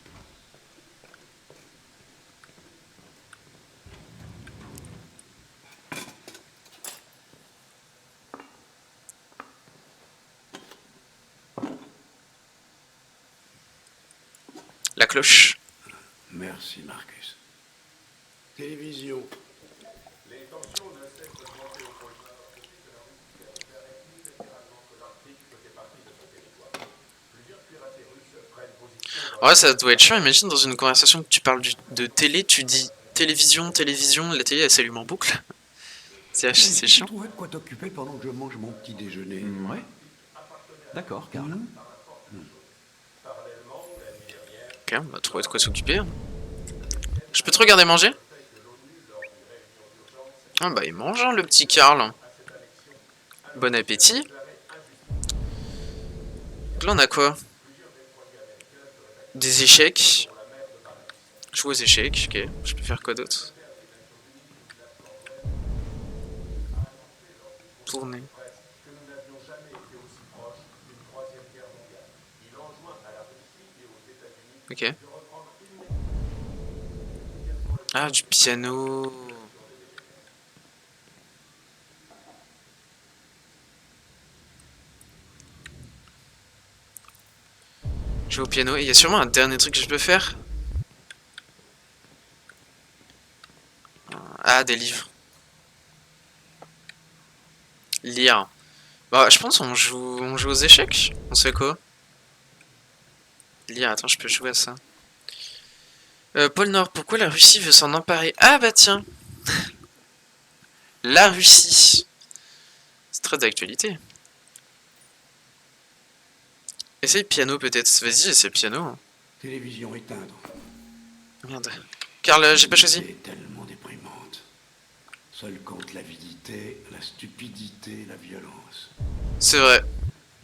La cloche. Merci, Marcus. Télévision. Ouais, ça doit être chiant. Imagine dans une conversation que tu parles de télé, tu dis télévision, télévision, la télé elle s'allume en boucle. C'est chiant. Tu trouverais de quoi t'occuper pendant que je mange mon petit déjeuner? Ouais. D'accord, Karl. Ok, on va trouver de quoi s'occuper. Hein. Je peux te regarder manger? Ah bah il mange hein, le petit Karl. Bon appétit. Donc là on a quoi? Des échecs. Jouer aux échecs, ok. Je peux faire quoi d'autre? Tourner. Ok. Ah, du piano. Jouer au piano. Et il y a sûrement un dernier truc que je peux faire. Ah, des livres. Lire. Bah, je pense on joue aux échecs. On sait quoi? Lire, attends, je peux jouer à ça. Pôle Nord, pourquoi la Russie veut s'en emparer? Ah bah tiens. La Russie. C'est très d'actualité. Essaye piano peut-être. Vas-y, essaye piano. Hein. Télévision éteindre. Merde. Karl, j'ai pas choisi. C'est tellement déprimante. Seul compte l'avidité, la stupidité, la violence. C'est vrai.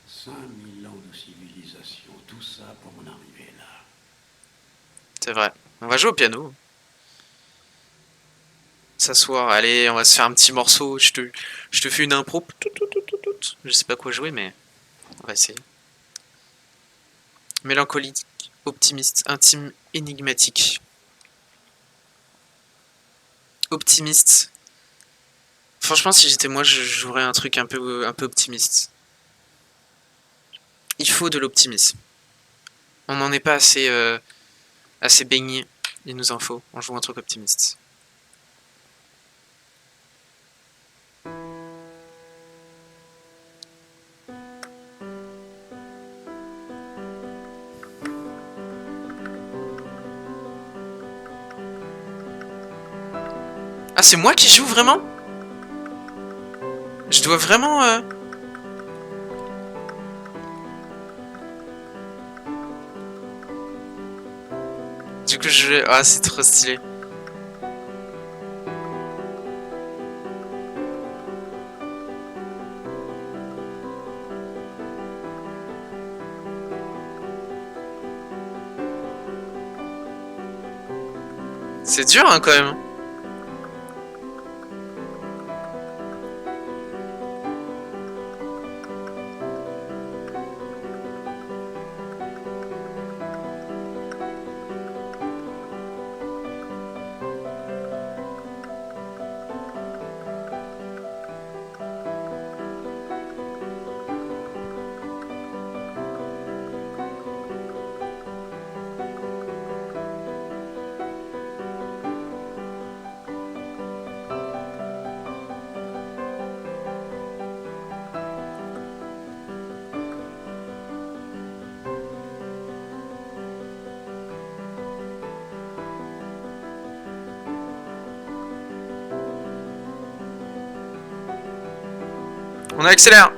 5000 ans de civilisation, tout ça pour en arriver là. C'est vrai. On va jouer au piano. S'asseoir. Allez, on va se faire un petit morceau. Je te fais une impro. Je sais pas quoi jouer, mais on va essayer. Mélancolique, optimiste, intime, énigmatique. Optimiste. Franchement, si j'étais moi, je jouerais un truc un peu optimiste. Il faut de l'optimisme. On n'en est pas assez baigné. Il nous en faut. On joue un truc optimiste. Ah, c'est moi qui joue vraiment? Je dois vraiment... Du coup, je... Ah, c'est trop stylé. C'est dur, hein, quand même. On accélère.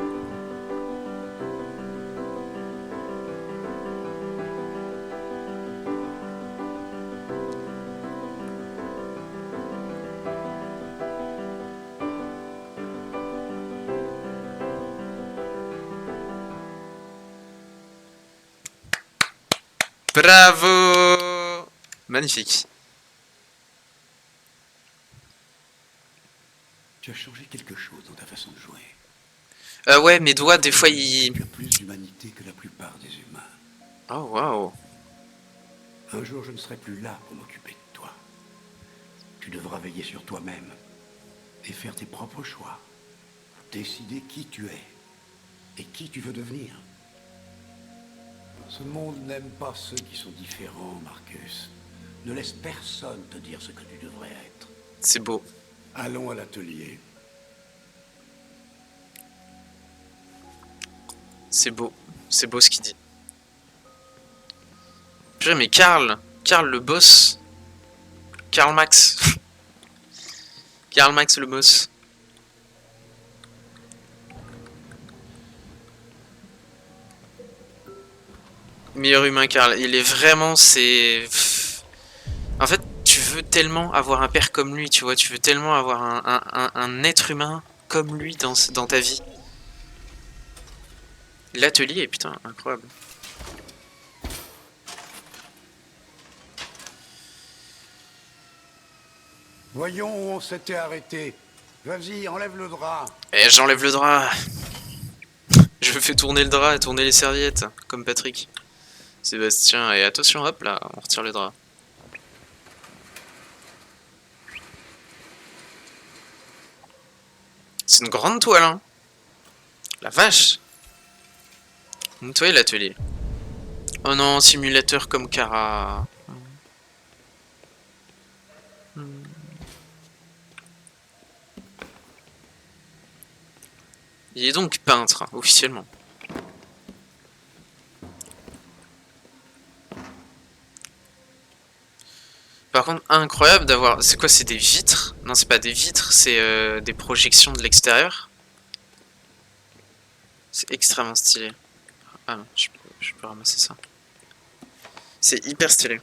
Bravo! Magnifique. Tu as changé quelque chose dans ta façon de jouer. Ouais, mes doigts, des fois, ils... Tu as plus d'humanité que la plupart des humains. Oh, waouh. Un jour, je ne serai plus là pour m'occuper de toi. Tu devras veiller sur toi-même et faire tes propres choix. Décider qui tu es et qui tu veux devenir. Ce monde n'aime pas ceux qui sont différents, Marcus. Ne laisse personne te dire ce que tu devrais être. C'est beau. Allons à l'atelier. C'est beau ce qu'il dit. Purée, mais Karl le boss. Karl Max. Karl Max le boss. Meilleur humain Karl. Il est vraiment, c'est... En fait, tu veux tellement avoir un père comme lui, tu vois. Tu veux tellement avoir un être humain comme lui dans ta vie. L'atelier, putain, incroyable. Voyons où on s'était arrêté. Vas-y, enlève le drap. Eh, j'enlève le drap. Je fais tourner le drap et tourner les serviettes, comme Patrick. Sébastien, et attention, hop là, on retire le drap. C'est une grande toile, hein. La vache. Nettoyer l'atelier. Oh non, simulateur comme Kara. Il est donc peintre, officiellement. Par contre, incroyable d'avoir... C'est quoi, c'est des vitres? Non, c'est pas des vitres, c'est des projections de l'extérieur. C'est extrêmement stylé. Ah non, je peux ramasser ça. C'est hyper stylé.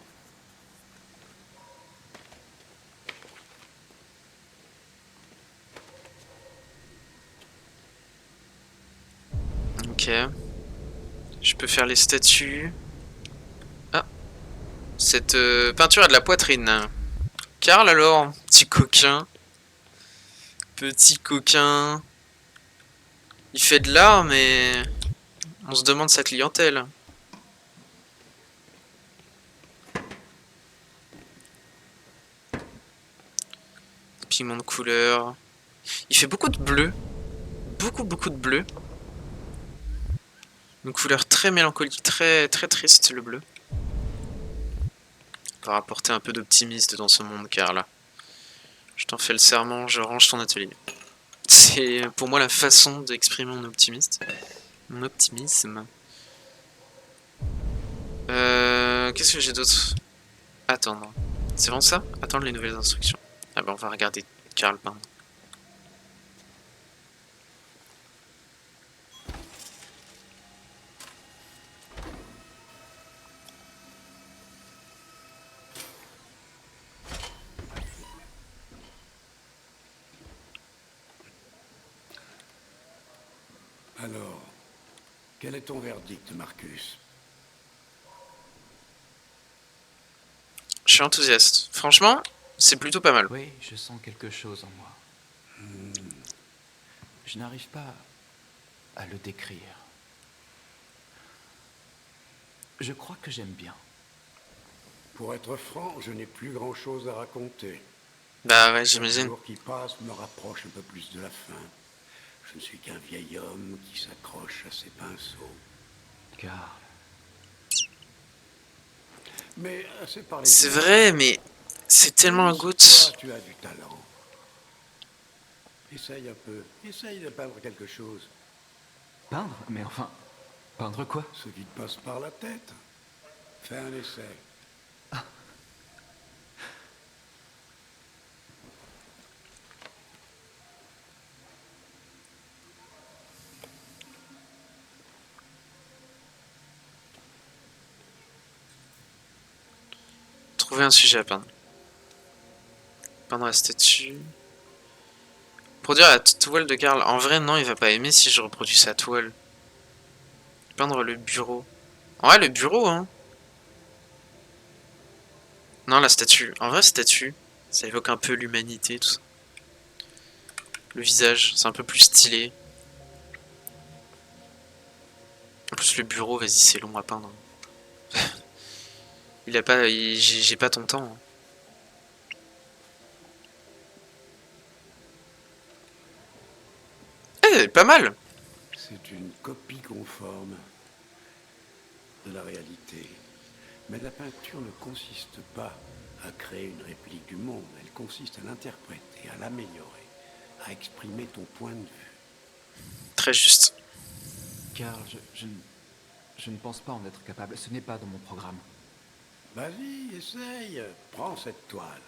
Ok. Je peux faire les statues. Ah. Cette peinture a de la poitrine. Karl alors, petit coquin. Petit coquin. Il fait de l'art, mais... On se demande sa clientèle. Pigments de couleur. Il fait beaucoup de bleu. Beaucoup de bleu. Une couleur très mélancolique, très triste le bleu. On va apporter un peu d'optimisme dans ce monde, Karl. Je t'en fais le serment, je range ton atelier. C'est pour moi la façon d'exprimer mon optimisme. Qu'est-ce que j'ai d'autre? Attendre. C'est vraiment ça? Attendre les nouvelles instructions. Ah bah on va regarder Karl peindre. Alors, quel est ton verdict, Marcus? Je suis enthousiaste. Franchement, c'est plutôt pas mal. Oui, je sens quelque chose en moi. Je n'arrive pas à le décrire. Je crois que j'aime bien. Pour être franc, je n'ai plus grand-chose à raconter. Bah ouais, Le j'imagine. jour qui passe me rapproche un peu plus de la fin. Je ne suis qu'un vieil homme qui s'accroche à ses pinceaux. Karl. Mais assez parlé. C'est vrai, mais c'est tellement un goût. Toi, tu as du talent. Essaye un peu. Essaye de peindre quelque chose. Peindre? Mais enfin, peindre quoi? Ce qui te passe par la tête. Fais un essai. Trouver un sujet à peindre. Peindre la statue. Produire la toile de Karl. En vrai, non, il va pas aimer si je reproduis sa toile. Peindre le bureau. Ouais, le bureau, hein. Non, la statue. En vrai, statue, ça évoque un peu l'humanité, tout ça. Le visage, c'est un peu plus stylé. plus le bureau, vas-y, c'est long à peindre. Il a pas... J'ai pas ton temps. Eh, pas mal. C'est une copie conforme de la réalité. Mais la peinture ne consiste pas à créer une réplique du monde. Elle consiste à l'interpréter, à l'améliorer, à exprimer ton point de vue. Très juste. Karl, je ne pense pas en être capable. Ce n'est pas dans mon programme. Vas-y, essaye. Prends cette toile.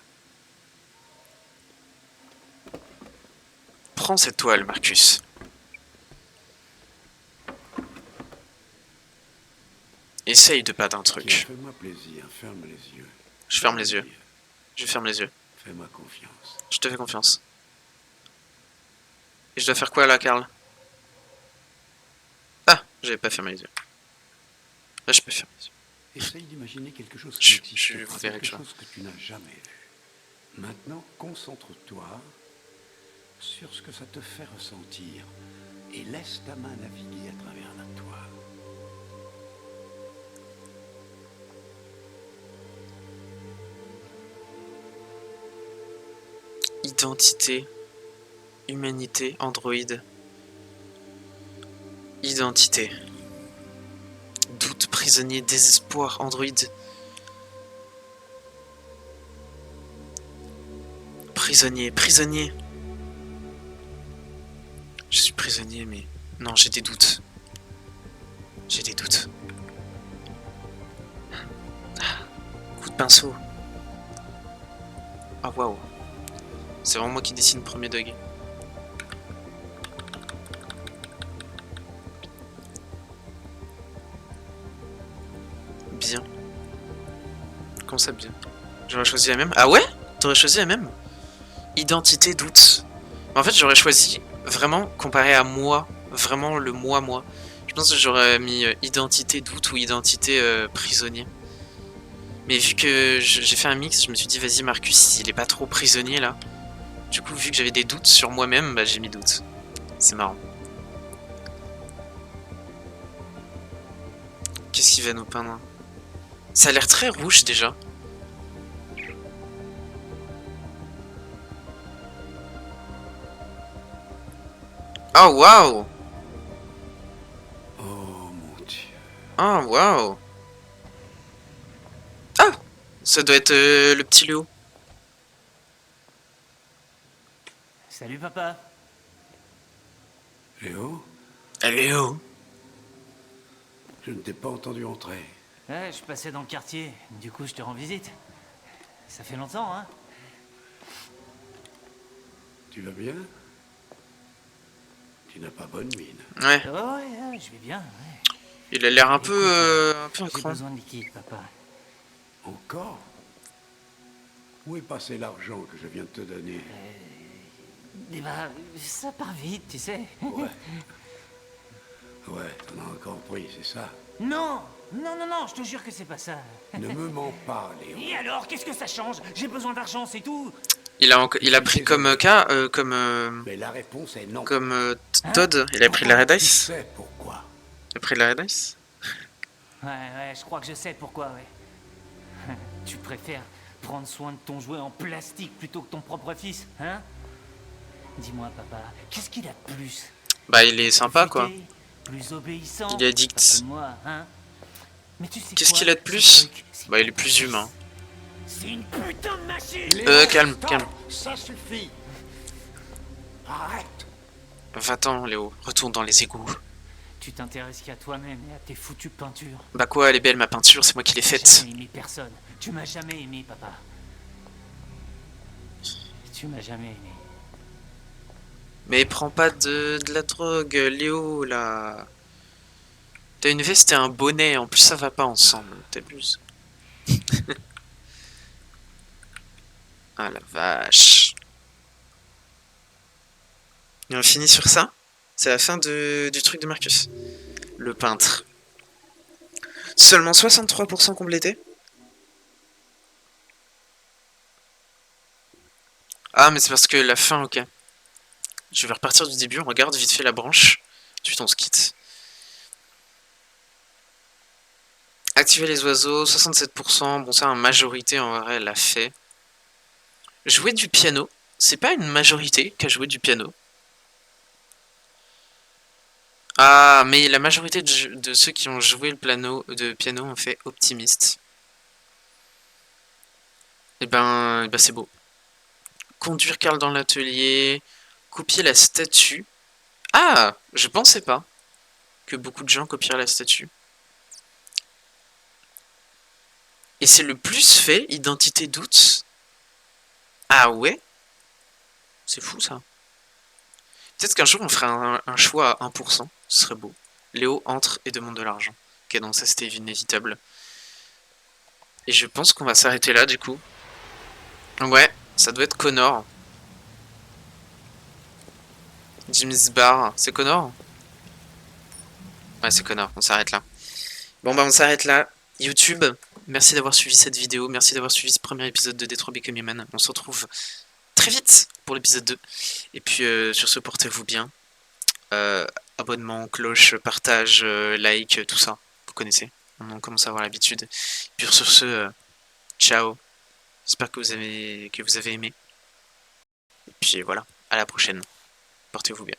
Prends cette toile, Marcus. Essaye de pas d'un truc. Fais-moi plaisir, ferme les yeux. Je ferme les yeux. Je ferme les yeux. Fais-moi confiance. Je te fais confiance. Et je dois faire quoi là, Karl? Ah, j'avais pas fermé les yeux. Là, je peux fermer les yeux. Essaye d'imaginer quelque chose qui Je n'existe pas, vous verrai quelque que chose que tu n'as jamais vu. Maintenant, concentre-toi sur ce que ça te fait ressentir et laisse ta main naviguer à travers la toile. Identité, humanité, androïde. Identité. Doute, prisonnier, désespoir, androïde. Prisonnier, prisonnier. Je suis prisonnier, mais... Non, j'ai des doutes. J'ai des doutes. Coup de pinceau. Ah, waouh. C'est vraiment moi qui dessine premier Doug. Bien. Comment ça, bien? J'aurais choisi la même? Ah ouais? T'aurais choisi la même? Identité, doute. En fait, j'aurais choisi vraiment, comparé à moi, vraiment le moi. Je pense que j'aurais mis identité, doute ou identité prisonnier. Mais vu que j'ai fait un mix, je me suis dit, vas-y Marcus, il est pas trop prisonnier là. Du coup, vu que j'avais des doutes sur moi-même, bah j'ai mis doute. C'est marrant. Qu'est-ce qu'il va nous peindre? Ça a l'air très rouge déjà. Oh waouh! Oh mon Dieu. Oh waouh! Ah! Ça doit être le petit Léo. Salut papa. Léo, Léo! je ne t'ai pas entendu entrer. Ouais, je passais dans le quartier, du coup je te rends visite. Ça fait longtemps, hein? Tu vas bien? Tu n'as pas bonne mine. Ouais. Ouais, je vais bien, ouais. Il a l'air un peu à J'ai cran. besoin de liquide, papa. Encore? Où est passé l'argent que je viens de te donner? Eh ben, ça part vite, tu sais. Ouais. Ouais, t'en as encore pris, c'est ça? Non, je te jure que c'est pas ça. Ne me mens pas, Léo. Et alors, qu'est-ce que ça change? J'ai besoin d'argent, c'est tout. Il a pris comme cas, comme... Mais la réponse est non. Comme Todd, il a pris la Red Tu Ice. sais pourquoi? Il a pris la Red Ice. Ouais, je crois que je sais pourquoi, ouais. Tu préfères prendre soin de ton jouet en plastique plutôt que ton propre fils, hein? Dis-moi, papa, qu'est-ce qu'il a de plus? Bah il est sympa quoi. Plus obéissant. Il est addict. Moi, hein? Mais tu sais Qu'est-ce quoi, qu'il a de ce plus? truc, c'est Bah il est plus humain. C'est une putain de machine. Calme. Ça suffit. Arrête. Va-t'en Léo, retourne dans les égouts. Tu t'intéresses qu'à toi-même et à tes foutues peintures. Bah quoi, elle est belle ma peinture, c'est moi qui l'ai J'ai faite. jamais aimé personne. Tu m'as jamais aimé, papa. Tu m'as jamais aimé. Mais prends pas de la drogue, Léo, là. T'as une veste et un bonnet, en plus ça va pas ensemble, t'abuses. Ah la vache. Et on finit sur ça. C'est la fin du truc de Marcus. Le peintre. Seulement 63% complété. Ah mais c'est parce que la fin, ok. Je vais repartir du début, on regarde vite fait la branche. Ensuite on se quitte. Activer les oiseaux, 67%. Bon, ça, en majorité, en vrai, elle l'a fait. Jouer du piano. C'est pas une majorité qui a joué du piano. Ah, mais la majorité de ceux qui ont joué le piano ont fait optimiste. Et ben c'est beau. Conduire Karl dans l'atelier. Copier la statue. Ah, je pensais pas que beaucoup de gens copieraient la statue. Et c'est le plus fait, identité doute. Ah ouais? C'est fou ça. Peut-être qu'un jour on fera un choix à 1%. Ce serait beau. Léo entre et demande de l'argent. Ok, donc ça c'était inévitable. Et je pense qu'on va s'arrêter là du coup. Ouais, ça doit être Connor. Jimmy's Bar. C'est Connor? Ouais, c'est Connor. On s'arrête là. Bon bah on s'arrête là. YouTube, merci d'avoir suivi cette vidéo. Merci d'avoir suivi ce premier épisode de Detroit Become Human. On se retrouve très vite pour l'épisode 2. Et puis sur ce, portez-vous bien. Abonnement, cloche, partage, like, tout ça. Vous connaissez. On commence à avoir l'habitude. Puis sur ce, ciao. J'espère que vous avez aimé. Et puis voilà, à la prochaine. Portez-vous bien.